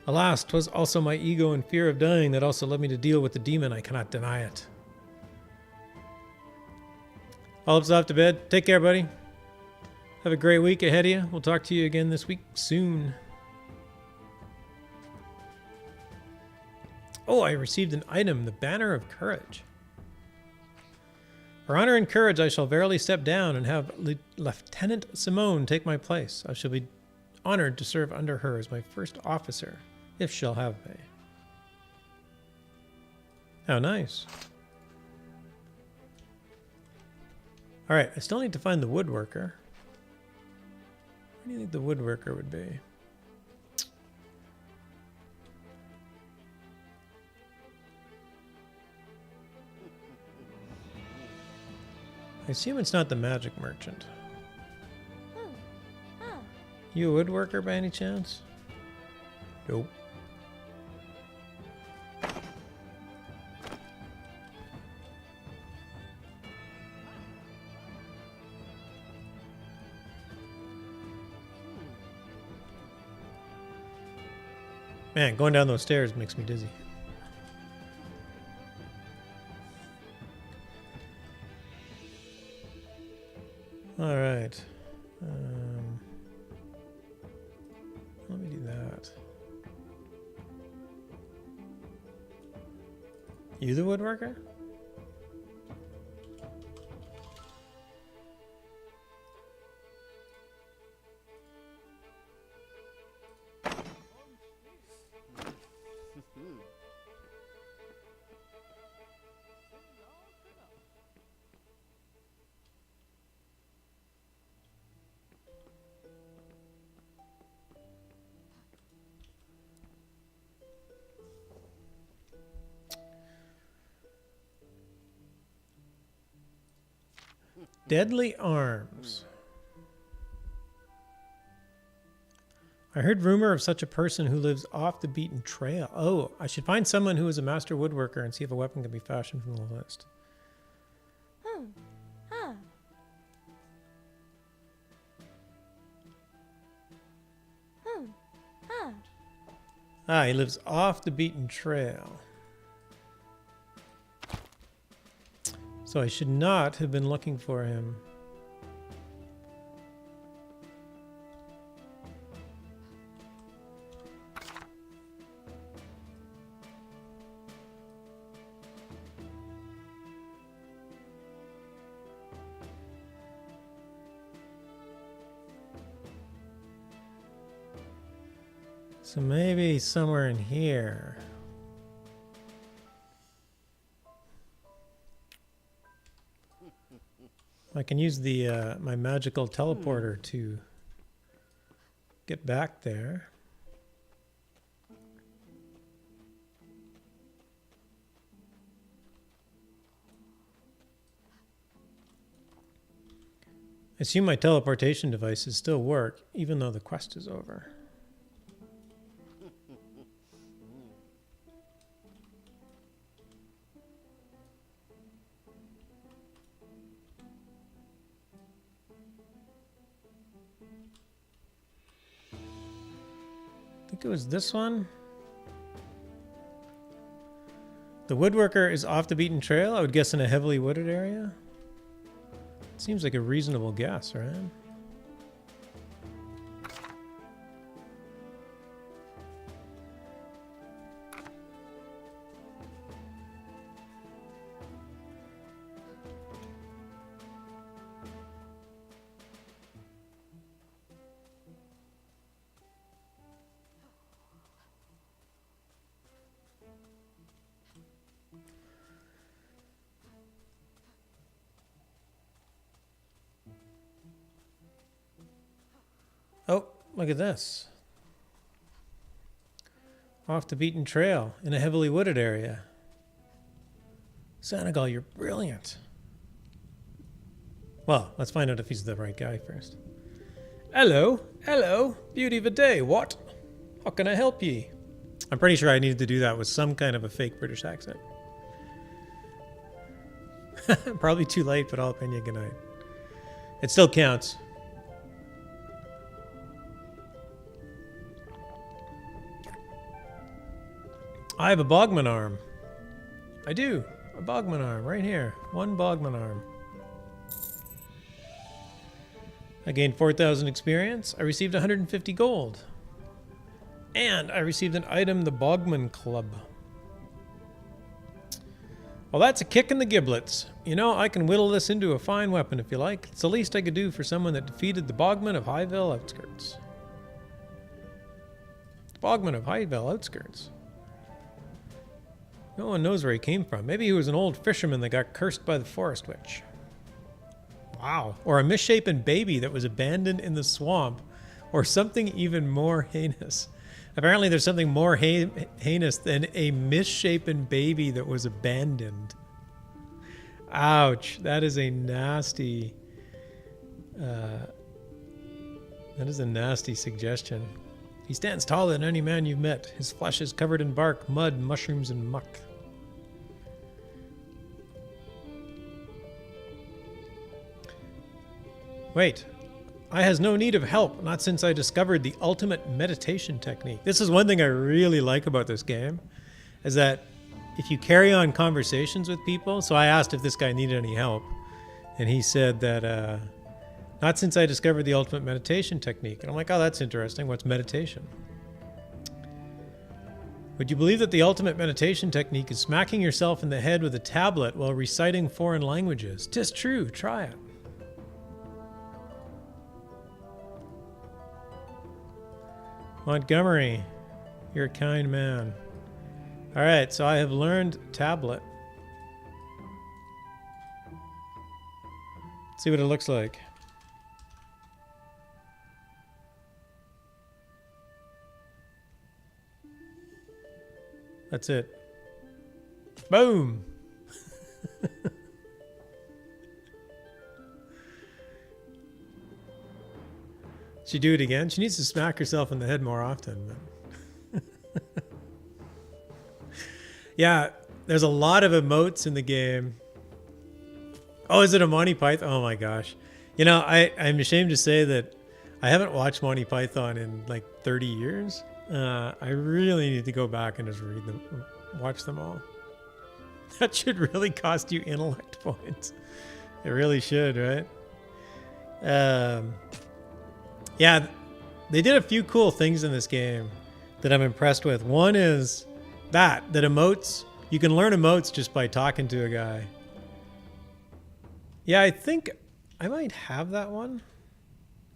Alas, 'twas also my ego and fear of dying that also led me to deal with the demon, I cannot deny it. All off to bed. Take care, buddy. Have a great week ahead of you. We'll talk to you again this week soon. Oh, I received an item, the Banner of Courage. For honor and courage, I shall verily step down and have Lieutenant Simone take my place. I shall be honored to serve under her as my first officer, if she'll have me. How nice. All right, I still need to find the woodworker. Where do you think the woodworker would be? I assume it's not the magic merchant. You a woodworker by any chance? Nope. Man, going down those stairs makes me dizzy. All right. Let me do that. You the woodworker? Deadly Arms. I heard rumor of such a person who lives off the beaten trail. Oh, I should find someone who is a master woodworker and see if a weapon can be fashioned from the list. Ah, he lives off the beaten trail. So I should not have been looking for him. So maybe somewhere in here. I can use the my magical teleporter to get back there. I assume my teleportation devices still work, even though the quest is over. I think it was this one. The woodworker is off the beaten trail. I would guess in a heavily wooded area. Seems like a reasonable guess, right? Oh, look at this. Off the beaten trail in a heavily wooded area. Senegal, you're brilliant. Well, let's find out if he's the right guy first. Hello, hello, beauty of a day, what? How can I help ye? I'm pretty sure I needed to do that with some kind of a fake British accent. Probably too late, but I'll pin you good night. It still counts. I have a Bogman arm. I do. A Bogman arm right here. One Bogman arm. I gained 4,000 experience. I received 150 gold. And I received an item, the Bogman Club. Well, that's a kick in the giblets. You know, I can whittle this into a fine weapon if you like. It's the least I could do for someone that defeated the Bogman of Highvale outskirts. The Bogman of Highvale outskirts. No one knows where he came from. Maybe he was an old fisherman that got cursed by the forest witch. Wow. Or a misshapen baby that was abandoned in the swamp. Or something even more heinous. Apparently there's something more heinous than a misshapen baby that was abandoned. Ouch. That is a nasty... that is a nasty suggestion. He stands taller than any man you've met. His flesh is covered in bark, mud, mushrooms, and muck. Wait. I has no need of help, not since I discovered the ultimate meditation technique. This is one thing I really like about this game, is that if you carry on conversations with people, so I asked if this guy needed any help, and he said that, not since I discovered the ultimate meditation technique. And I'm like, oh, that's interesting. What's meditation? Would you believe that the ultimate meditation technique is smacking yourself in the head with a tablet while reciting foreign languages? 'Tis true. Try it. Montgomery, you're a kind man. All right, so I have learned tablet. Let's see what it looks like. That's it. Boom! She do it again? She needs to smack herself in the head more often. But yeah, there's a lot of emotes in the game. Oh, is it a Monty Python? Oh my gosh. You know, I'm ashamed to say that I haven't watched Monty Python in like 30 years. I really need to go back and just read them, watch them all. That should really cost you intellect points. It really should, right? Yeah, they did a few cool things in this game that I'm impressed with. One is that emotes, you can learn emotes just by talking to a guy. Yeah, I think I might have that one.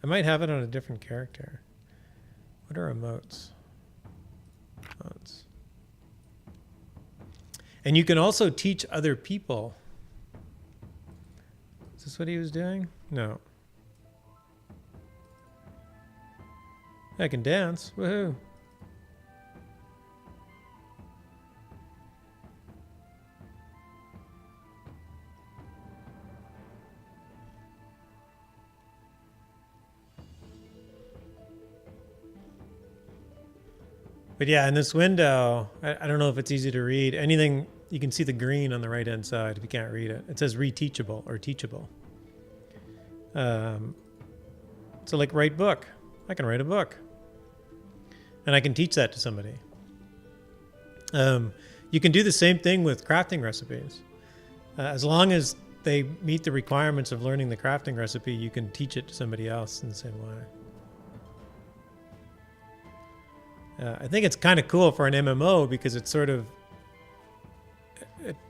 I might have it on a different character. What are emotes? Emotes. And you can also teach other people. this what he was doing? No. I can dance. Woohoo. But yeah, in this window, I don't know if it's easy to read. Anything, you can see the green on the right-hand side if you can't read it. It says reteachable or teachable. So like write book. I can write a book. And I can teach that to somebody. You can do the same thing with crafting recipes. As long as they meet the requirements of learning the crafting recipe, you can teach it to somebody else in the same way. I think it's kind of cool for an MMO because it's sort of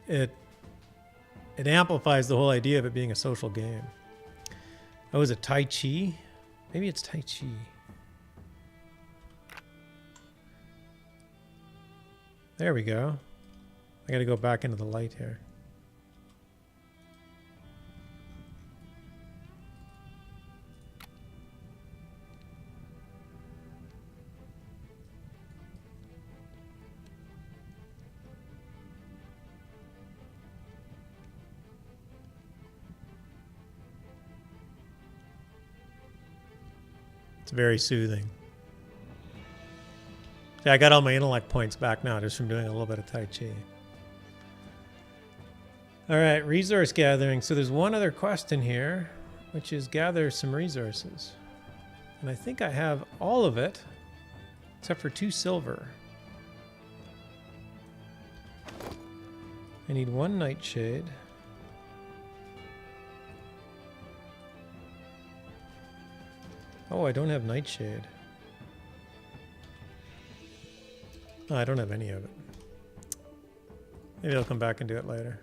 it amplifies the whole idea of it being a social game. Oh, is it Tai Chi? Maybe it's Tai Chi. There we go. I got to go back into the light here. It's very soothing. Yeah, I got all my intellect points back now just from doing a little bit of Tai Chi. All right, resource gathering. So there's one other quest in here, which is gather some resources. And I think I have all of it, except for 2 silver. I need 1 nightshade. Oh, I don't have nightshade. Oh, I don't have any of it. Maybe I'll come back and do it later.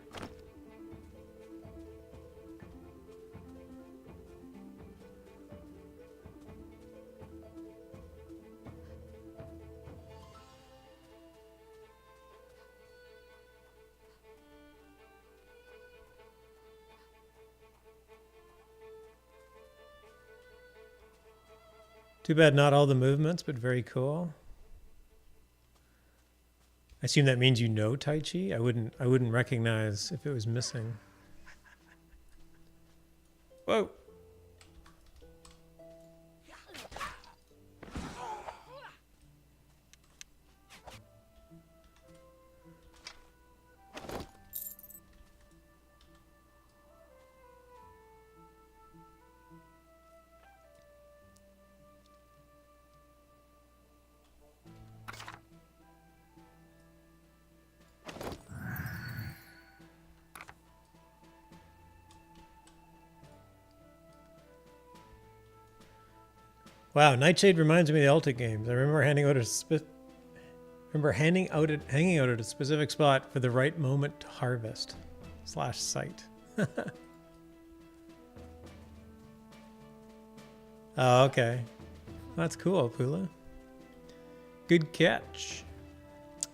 Too bad not all the movements, but very cool. I assume that means you know Tai Chi? I wouldn't recognize if it was missing. Whoa. Wow, Nightshade reminds me of the Alta games. I remember hanging out at a specific spot for the right moment to harvest / sight. Oh, okay. That's cool, Pula. Good catch.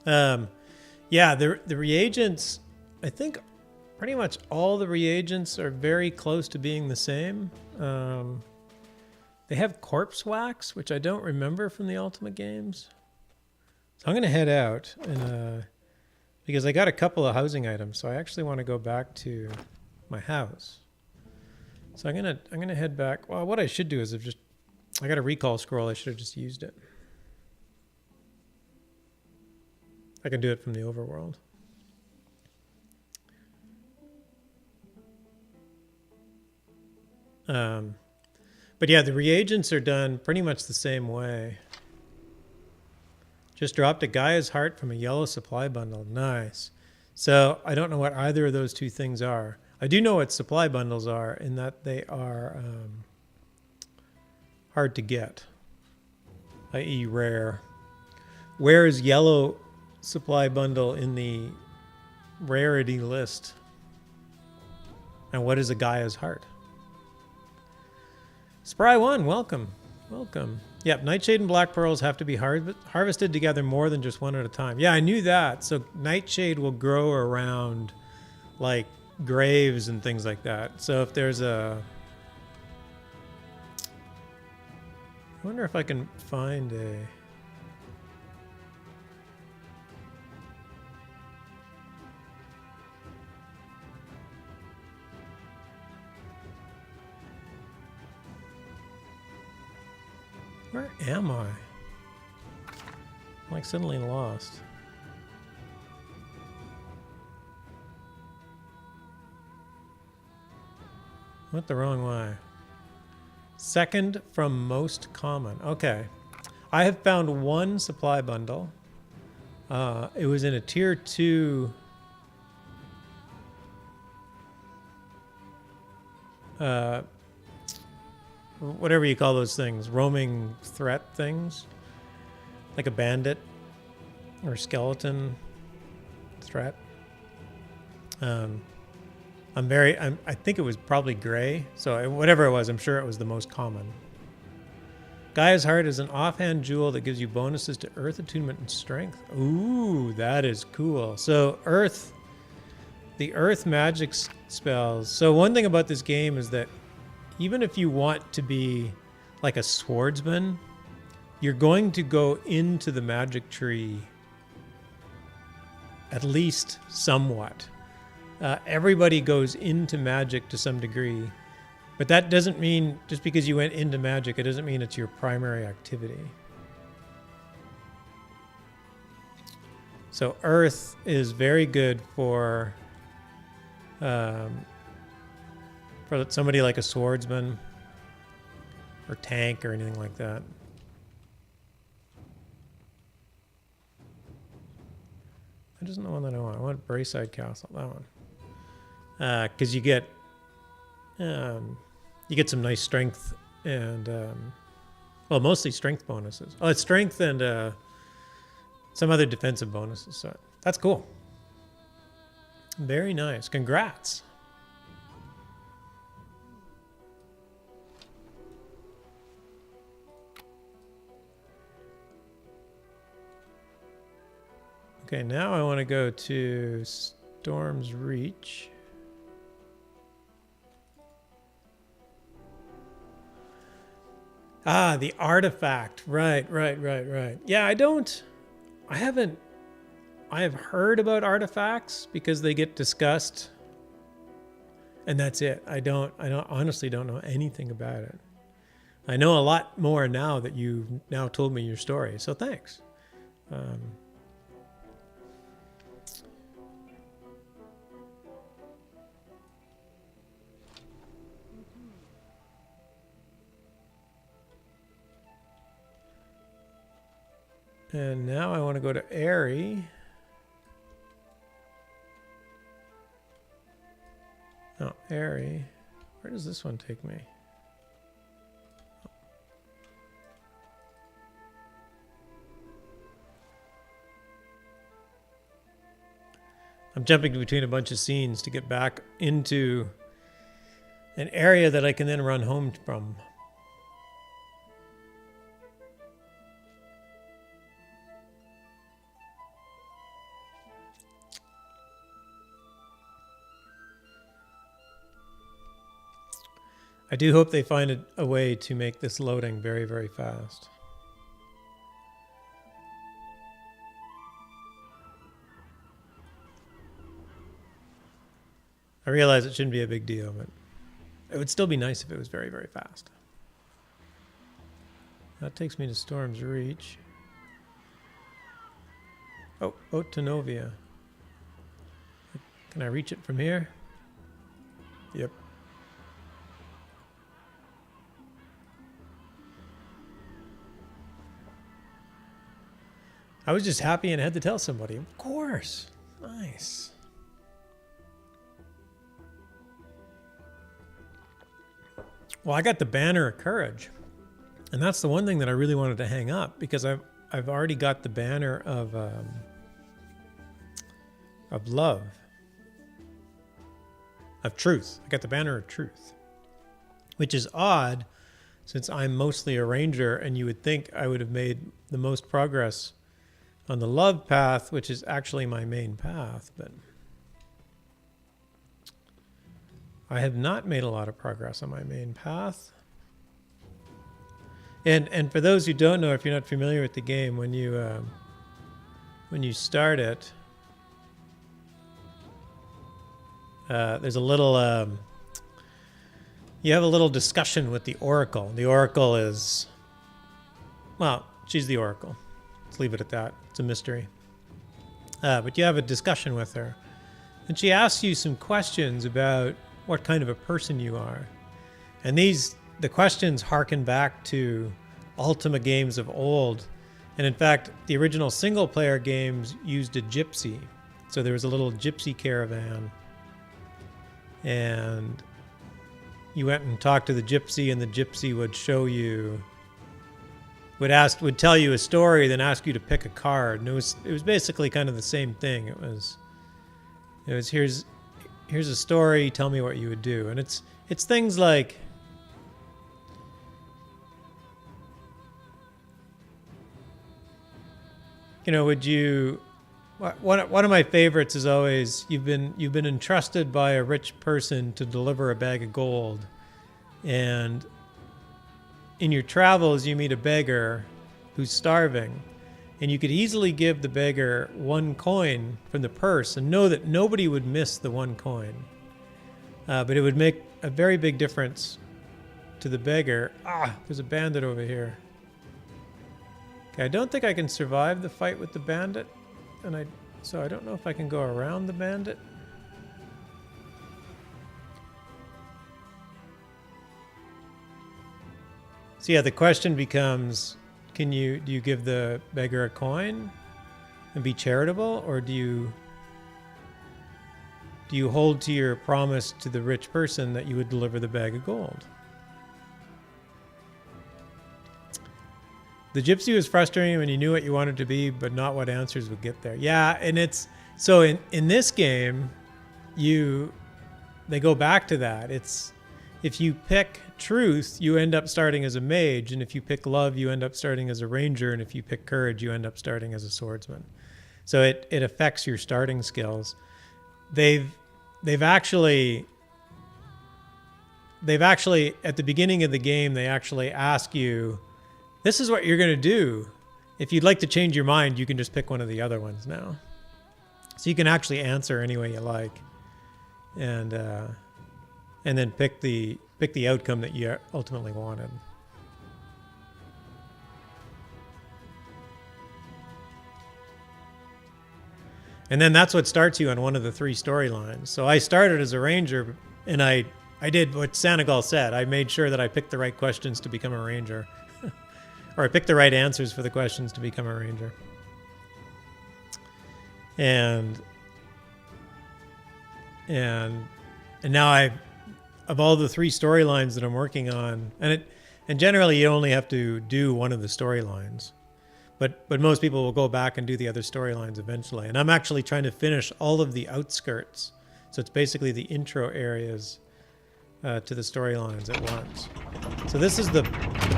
Yeah, the reagents, I think pretty much all the reagents are very close to being the same. They have corpse wax, which I don't remember from the Ultimate games. So I'm going to head out and because I got a couple of housing items, so I actually want to go back to my house. So I'm gonna head back. Well, what I should do is I got a recall scroll. I should have just used it. I can do it from the overworld. But yeah, the reagents are done pretty much the same way. Just dropped a Gaia's heart from a yellow supply bundle. Nice. So I don't know what either of those 2 things are. I do know what supply bundles are in that they are hard to get, i.e. rare. Where is yellow supply bundle in the rarity list? And what is a Gaia's heart? Spry1, welcome. Welcome. Yep, Nightshade and Black Pearls have to be harvested together more than just one at a time. Yeah, I knew that. So Nightshade will grow around like graves and things like that. So if there's a... I wonder if I can find a... Where am I? I'm like suddenly lost. Went the wrong way. Second from most common. Okay. I have found one supply bundle. It was in a tier 2. Whatever you call those things. Roaming threat things. Like a bandit. Or skeleton threat. I think it was probably gray. So whatever it was, I'm sure it was the most common. Gaia's Heart is an offhand jewel that gives you bonuses to Earth attunement and strength. Ooh, that is cool. So the Earth magic spells. So one thing about this game is that even if you want to be like a swordsman, you're going to go into the magic tree at least somewhat. Everybody goes into magic to some degree, but that doesn't mean just because you went into magic, it doesn't mean it's your primary activity. So Earth is very good for somebody like a swordsman or tank or anything like that. That isn't the one that I want. I want Brayside Castle, that one. Because you get some nice strength and well, mostly strength bonuses. Oh, it's strength and some other defensive bonuses. So that's cool. Very nice. Congrats. Okay, now I want to go to Storm's Reach. Ah, the artifact. Right. Yeah, I have heard about artifacts because they get discussed. And that's it. I honestly don't know anything about it. I know a lot more now that you've now told me your story. So thanks. And now I want to go to Airy. Oh, Airy. Where does this one take me? I'm jumping between a bunch of scenes to get back into an area that I can then run home from. I do hope they find a way to make this loading very, very fast. I realize it shouldn't be a big deal, but it would still be nice if it was very, very fast. That takes me to Storm's Reach. Oh, Otenovia. Can I reach it from here? Yep. I was just happy and had to tell somebody. Of course. Nice. Well, I got the Banner of Courage. And that's the one thing that I really wanted to hang up because I've already got the Banner of Love. Of Truth. I got the Banner of Truth. Which is odd since I'm mostly a ranger and you would think I would have made the most progress on the love path, which is actually my main path, but I have not made a lot of progress on my main path. And for those who don't know, if you're not familiar with the game, when you start it, there's a little you have a little discussion with the Oracle. The Oracle is, well, she's the Oracle. Let's leave it at that. It's a mystery. But you have a discussion with her, and she asks you some questions about what kind of a person you are. And the questions harken back to Ultima games of old. And in fact, the original single-player games used a gypsy. So there was a little gypsy caravan. And you went and talked to the gypsy, and the gypsy would show you, would tell you a story, then ask you to pick a card. And it was basically kind of the same thing. It was here's a story, tell me what you would do. And it's things like, would you, one of my favorites is always, you've been entrusted by a rich person to deliver a bag of gold, and in your travels you meet a beggar who's starving, and you could easily give the beggar 1 coin from the purse and know that nobody would miss the 1 coin. But it would make a very big difference to the beggar. There's a bandit over here. Okay, I don't think I can survive the fight with the bandit, so I don't know if I can go around the bandit. So yeah, the question becomes, do you give the beggar a coin and be charitable, or do you hold to your promise to the rich person that you would deliver the bag of gold? The gypsy was frustrating when you knew what you wanted to be, but not what answers would get there. Yeah, and it's so in this game, they go back to that. It's, if you pick truth, you end up starting as a mage, and if you pick love, you end up starting as a ranger, and if you pick courage, you end up starting as a swordsman. So it affects your starting skills. They've actually at the beginning of the game, they actually ask you, this is what you're going to do. If you'd like to change your mind, you can just pick one of the other ones now. So you can actually answer any way you like, and then pick the outcome that you ultimately wanted. And then that's what starts you on one of the 3 storylines. So I started as a ranger, and I did what Senegal said. I made sure that I picked the right questions to become a ranger. Or I picked the right answers for the questions to become a ranger. And now of all the 3 storylines that I'm working on, and generally you only have to do one of the storylines, but most people will go back and do the other storylines eventually. And I'm actually trying to finish all of the outskirts. So it's basically the intro areas to the storylines at once. So this is the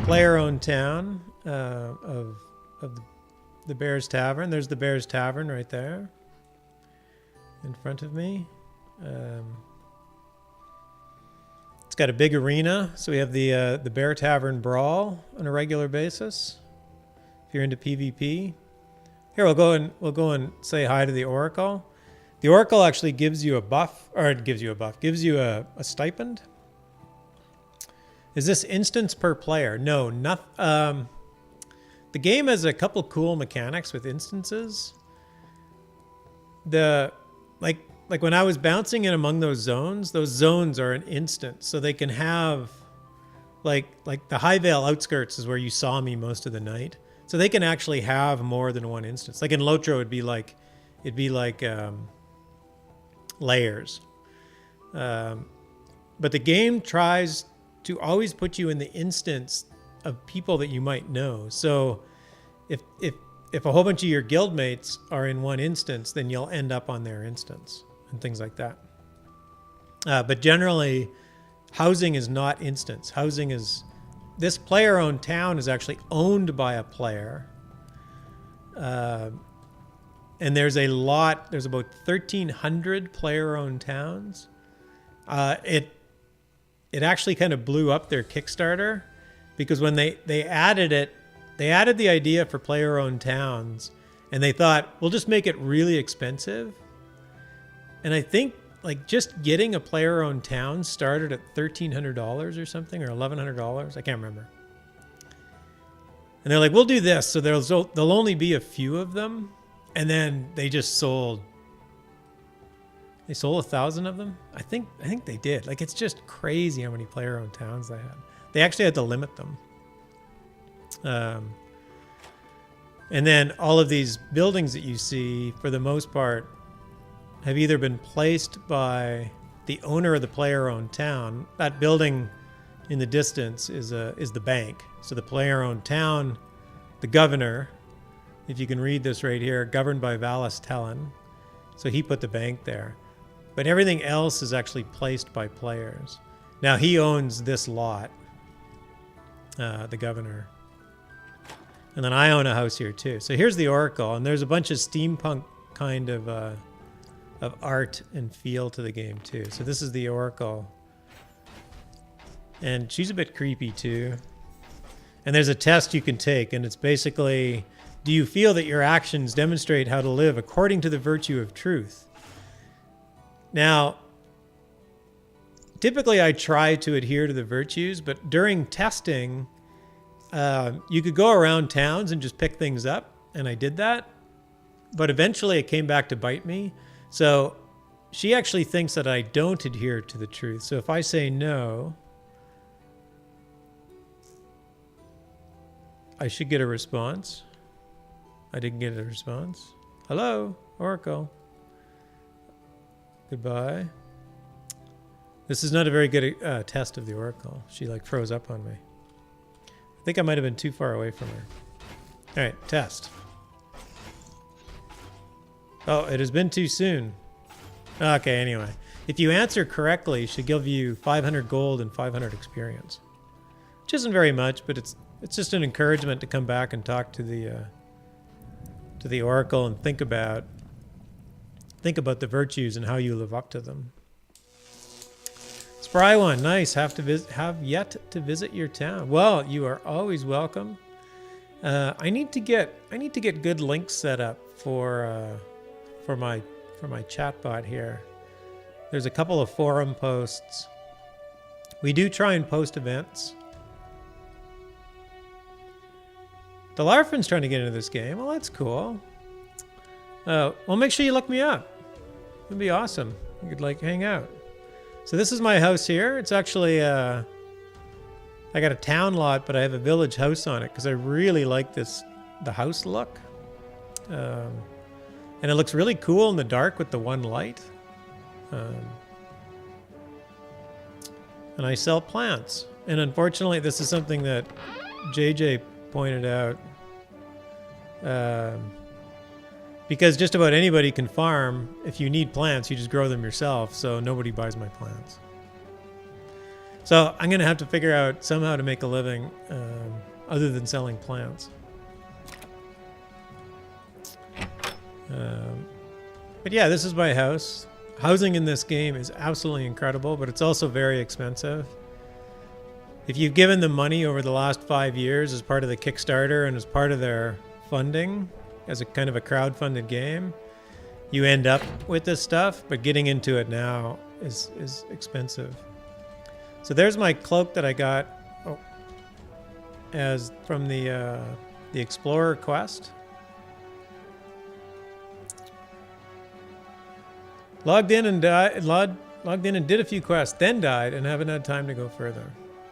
player-owned town of the Bear's Tavern. There's the Bear's Tavern right there in front of me. It's got a big arena, so we have the Bear Tavern Brawl on a regular basis. If you're into PvP, here we'll go and say hi to the Oracle. The Oracle actually gives you a buff, or it gives you a stipend. Is this instance per player? No, not. The game has a couple cool mechanics with instances. Like when I was bouncing in among those zones are an instance, so they can have like the Highvale outskirts is where you saw me most of the night. So they can actually have more than one instance. Like in Lotro, it'd be like layers. But the game tries to always put you in the instance of people that you might know. So if a whole bunch of your guildmates are in one instance, then you'll end up on their instance and things like that. But generally, housing is not instance. Housing is, this player-owned town is actually owned by a player. And there's about 1,300 player-owned towns. it actually kind of blew up their Kickstarter, because when they added it, they added the idea for player-owned towns, and they thought, we'll just make it really expensive. And I think like just getting a player-owned town started at $1,300 or something, or $1,100. I can't remember. And they're like, we'll do this. So there'll only be a few of them. And then they just sold. They sold 1,000 of them. I think they did. Like, it's just crazy how many player-owned towns they had. They actually had to limit them. And then all of these buildings that you see, for the most part, have either been placed by the owner of the player-owned town. That building in the distance is the bank. So the player-owned town, the governor, if you can read this right here, governed by Valis Tellen. So he put the bank there. But everything else is actually placed by players. Now he owns this lot, the governor. And then I own a house here too. So here's the Oracle, and there's a bunch of steampunk kind of art and feel to the game too. So this is the Oracle. And she's a bit creepy too. And there's a test you can take, and it's basically, do you feel that your actions demonstrate how to live according to the virtue of truth? Now, typically I try to adhere to the virtues, but during testing, you could go around towns and just pick things up, and I did that. But eventually it came back to bite me. So she actually thinks that I don't adhere to the truth. So if I say no, I should get a response. I didn't get a response. Hello, Oracle. Goodbye. This is not a very good test of the Oracle. She like froze up on me. I think I might have been too far away from her. All right, test. Oh, it has been too soon. Okay, anyway. If you answer correctly, she'll give you 500 gold and 500 experience. Which isn't very much, but it's just an encouragement to come back and talk to the Oracle and think about the virtues and how you live up to them. Spry one, nice. Have yet to visit your town. Well, you are always welcome. I need to get good links set up for my chatbot here. There's a couple of forum posts. We do try and post events. The Larfin's trying to get into this game. Well, that's cool. Well, make sure you look me up. It'd be awesome. You could like hang out. So this is my house here. It's actually I got a town lot, but I have a village house on it because I really like the house look. And it looks really cool in the dark with the one light. And I sell plants. And unfortunately, this is something that JJ pointed out. Because just about anybody can farm. If you need plants, you just grow them yourself. So nobody buys my plants. So I'm going to have to figure out somehow to make a living other than selling plants. But yeah, this is my house. Housing in this game is absolutely incredible, but it's also very expensive. If you've given them money over the last 5 years as part of the Kickstarter and as part of their funding, as a kind of a crowd-funded game, you end up with this stuff, but getting into it now is expensive. So there's my cloak that I got as from the Explorer quest. Logged in and did a few quests, then died and haven't had time to go further.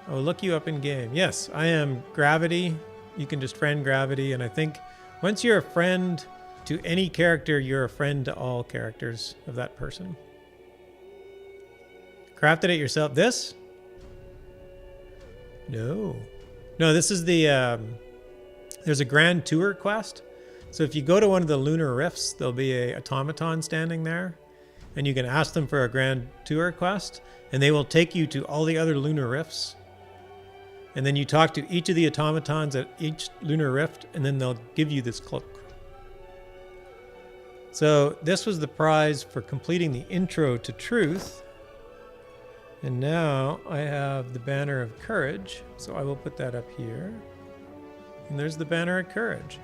I'll look you up in game. Yes, I am Gravity. You can just friend Gravity, and I think once you're a friend to any character, you're a friend to all characters of that person. Crafted it yourself. This? No, this is the, there's a grand tour quest. So if you go to one of the lunar rifts, there'll be a automaton standing there. And you can ask them for a grand tour quest, and they will take you to all the other lunar rifts. And then you talk to each of the automatons at each lunar rift, and then they'll give you this cloak. So this was the prize for completing the intro to truth. And now I have the banner of courage, so I will put that up here. And there's the banner of courage.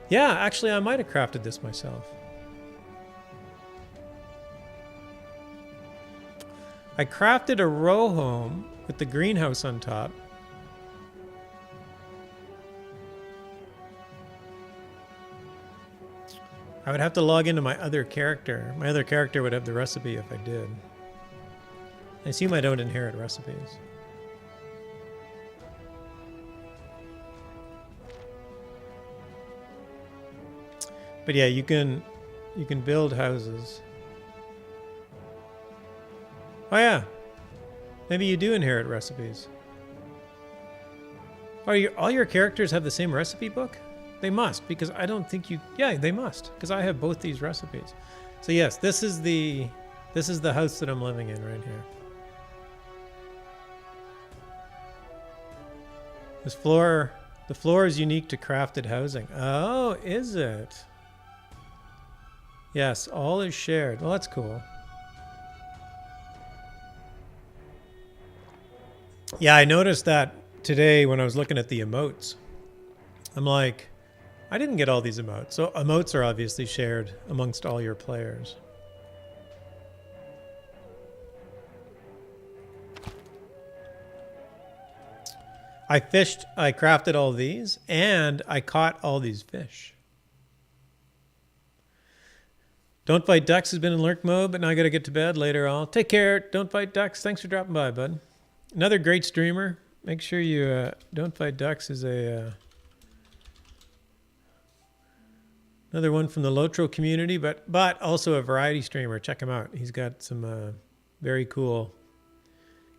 Yeah, actually I might have crafted this myself. I crafted a row home with the greenhouse on top. I would have to log into my other character. My other character would have the recipe if I did. I assume I don't inherit recipes. But yeah, you can build houses. Oh yeah, maybe you do inherit recipes. Oh, all your characters have the same recipe book? They must, because I don't think you... Yeah, they must, because I have both these recipes. So yes, this is the house that I'm living in right here. The floor is unique to crafted housing. Oh, is it? Yes, all is shared. Well, that's cool. Yeah, I noticed that today when I was looking at the emotes. I'm like, I didn't get all these emotes. So emotes are obviously shared amongst all your players. I fished, I crafted all these, and I caught all these fish. Don't Fight Ducks has been in lurk mode, but now I gotta get to bed later on. Take care. Don't Fight Ducks. Thanks for dropping by, bud. Another great streamer. Make sure you Don't Fight Ducks is a another one from the Lotro community, but also a variety streamer. Check him out. He's got some very cool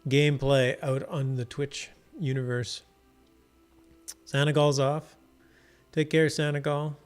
gameplay out on the Twitch universe. Sanagol's off. Take care, Sanagol.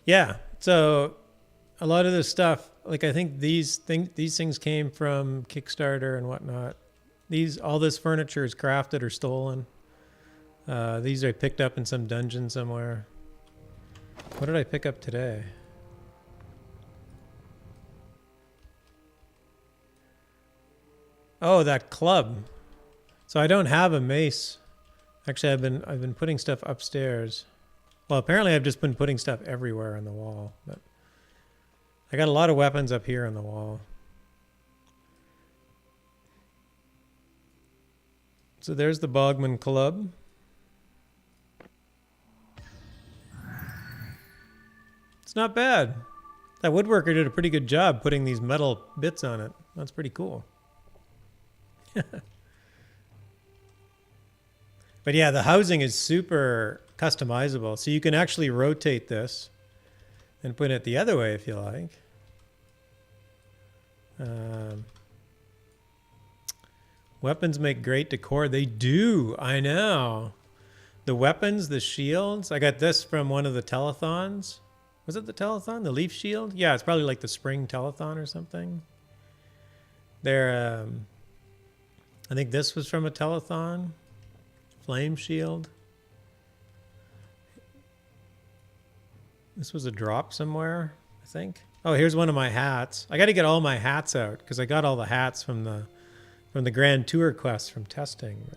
Yeah, so a lot of this stuff, like I think these things came from Kickstarter and whatnot. All this furniture is crafted or stolen. These I picked up in some dungeon somewhere. What did I pick up today? Oh, that club. So I don't have a mace. Actually, I've been putting stuff upstairs. Well, apparently I've just been putting stuff everywhere on the wall. But I got a lot of weapons up here on the wall. So there's the Bogman Club. It's not bad. That woodworker did a pretty good job putting these metal bits on it. That's pretty cool. But yeah, the housing is super customizable. So you can actually rotate this and put it the other way if you like. Weapons make great decor. They do. I know. The weapons, the shields. I got this from one of the telethons. Was it the telethon? The leaf shield? Yeah, it's probably like the spring telethon or something. They're, I think this was from a telethon. Flame shield. This was a drop somewhere, I think. Oh, here's one of my hats. I got to get all my hats out because I got all the hats from the Grand Tour quest from testing.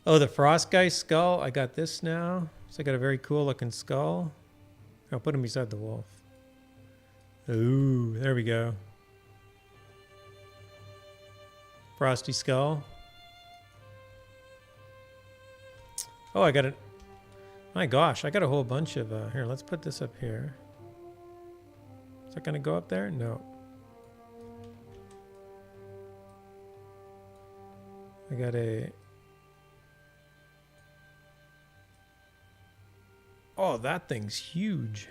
Oh, the Frostgeist skull. I got this now. So I got a very cool looking skull. I'll put him beside the wolf. Ooh, there we go. Frosty skull. Oh, I got it. My gosh, I got a whole bunch of... here, let's put this up here. Is that going to go up there? No. I got a... Oh, that thing's huge.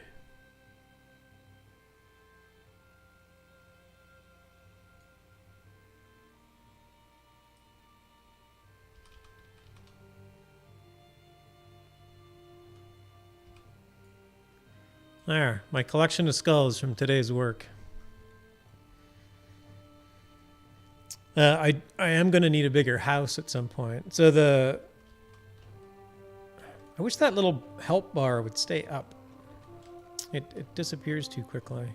There, my collection of skulls from today's work. I am going to need a bigger house at some point. So I wish that little help bar would stay up. It disappears too quickly.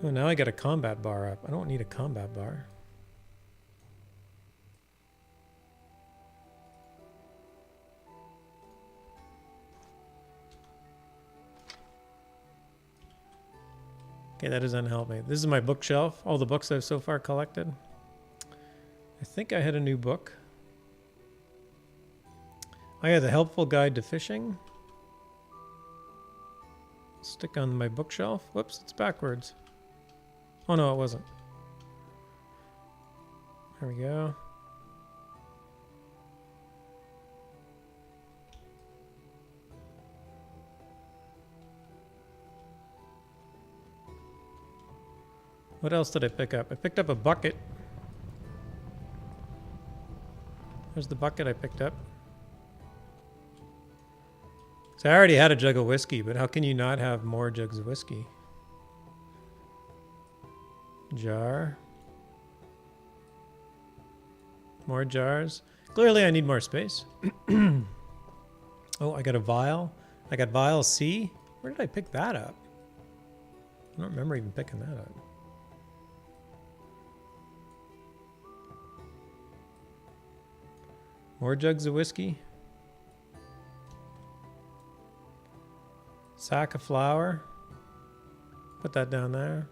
Oh, now I got a combat bar up. I don't need a combat bar. Okay, that doesn't help me. This is my bookshelf. All the books I've so far collected. I think I had a new book. I had The Helpful Guide to Fishing. Stick on my bookshelf. Whoops, it's backwards. Oh no, it wasn't. There we go. What else did I pick up? I picked up a bucket. There's the bucket I picked up. So I already had a jug of whiskey, but how can you not have more jugs of whiskey? Jar. More jars. Clearly I need more space. Oh, I got a vial. I got vial C. Where did I pick that up? I don't remember even picking that up. More jugs of whiskey. Sack of flour. Put that down there.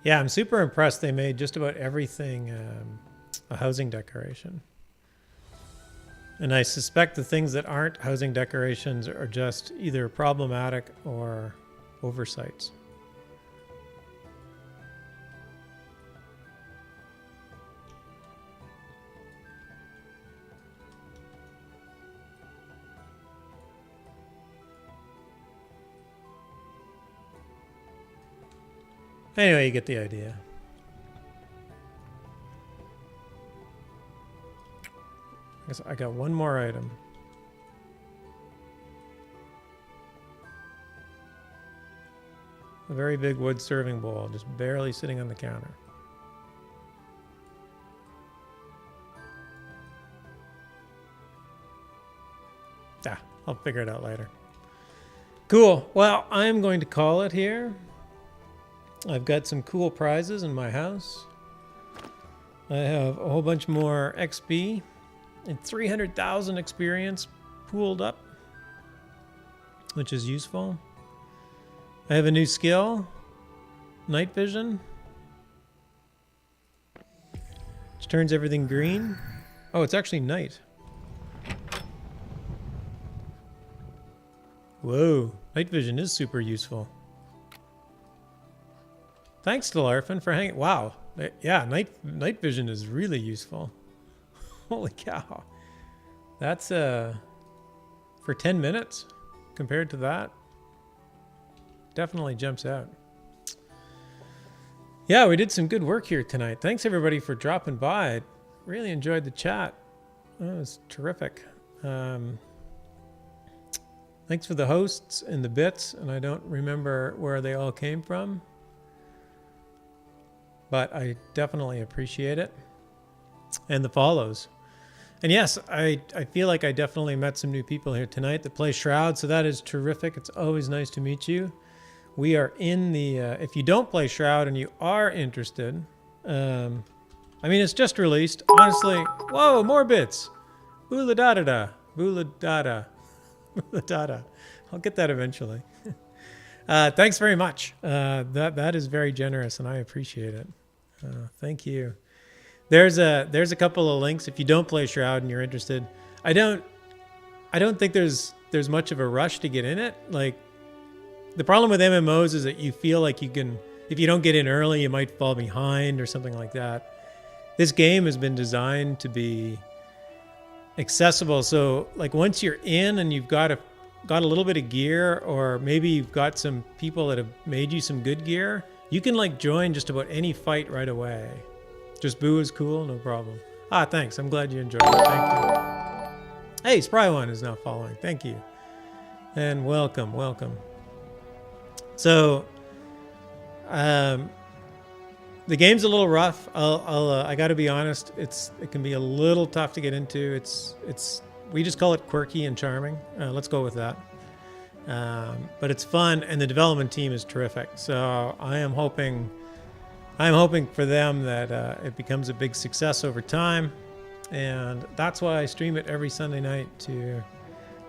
Yeah, I'm super impressed they made just about everything a housing decoration. And I suspect the things that aren't housing decorations are just either problematic or oversights. Anyway, you get the idea. I got one more item. A very big wood serving bowl, just barely sitting on the counter. Ah, I'll figure it out later. Cool. Well, I'm going to call it here. I've got some cool prizes in my house. I have a whole bunch more XP. And 300,000 experience pooled up, which is useful. I have a new skill, night vision, which turns everything green. Oh, it's actually night. Whoa, night vision is super useful. Thanks to Larfin for hanging. Wow, yeah, night vision is really useful. Holy cow. That's for 10 minutes compared to that. Definitely jumps out. Yeah, we did some good work here tonight. Thanks everybody for dropping by. I really enjoyed the chat. It was terrific. Thanks for the hosts and the bits, and I don't remember where they all came from, but I definitely appreciate it. And the follows. And yes, I feel like I definitely met some new people here tonight that play Shroud, so that is terrific. It's always nice to meet you. We are in the, if you don't play Shroud and you are interested, I mean, it's just released. Honestly, whoa, more bits. Boola da da da. Boola da da. Boola da da. I'll get that eventually. Thanks very much. That is very generous, and I appreciate it. Thank you. There's a couple of links if you don't play Shroud and you're interested. I don't think there's much of a rush to get in it. Like, the problem with MMOs is that you feel like you can, if you don't get in early, you might fall behind or something like that. This game has been designed to be accessible. So like once you're in and you've got got a little bit of gear, or maybe you've got some people that have made you some good gear, you can like join just about any fight right away. Just boo is cool, no problem. Ah, thanks. I'm glad you enjoyed it. Thank you. Hey, Spry One is now following. Thank you. And welcome, welcome. So, the game's a little rough. I got to be honest. It can be a little tough to get into. We just call it quirky and charming. Let's go with that. But it's fun, and the development team is terrific. So I'm hoping for them that it becomes a big success over time, and that's why I stream it every Sunday night to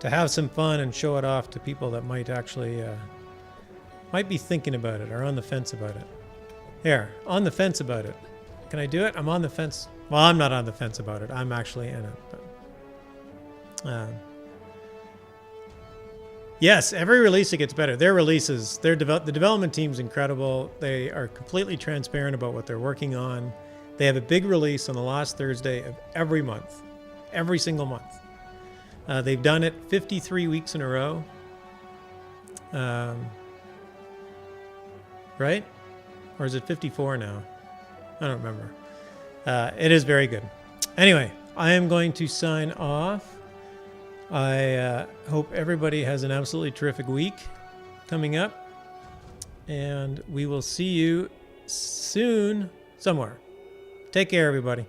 have some fun and show it off to people that might actually might be thinking about it or on the fence about it. Here, on the fence about it. Can I do it? I'm on the fence. Well, I'm not on the fence about it. I'm actually in it. But, yes, every release it gets better. Their releases, the development team's incredible. They are completely transparent about what they're working on. They have a big release on the last Thursday of every month, every single month. They've done it 53 weeks in a row. Right? Or is it 54 now? I don't remember. It is very good. Anyway, I am going to sign off. I hope everybody has an absolutely terrific week coming up. And we will see you soon somewhere. Take care, everybody.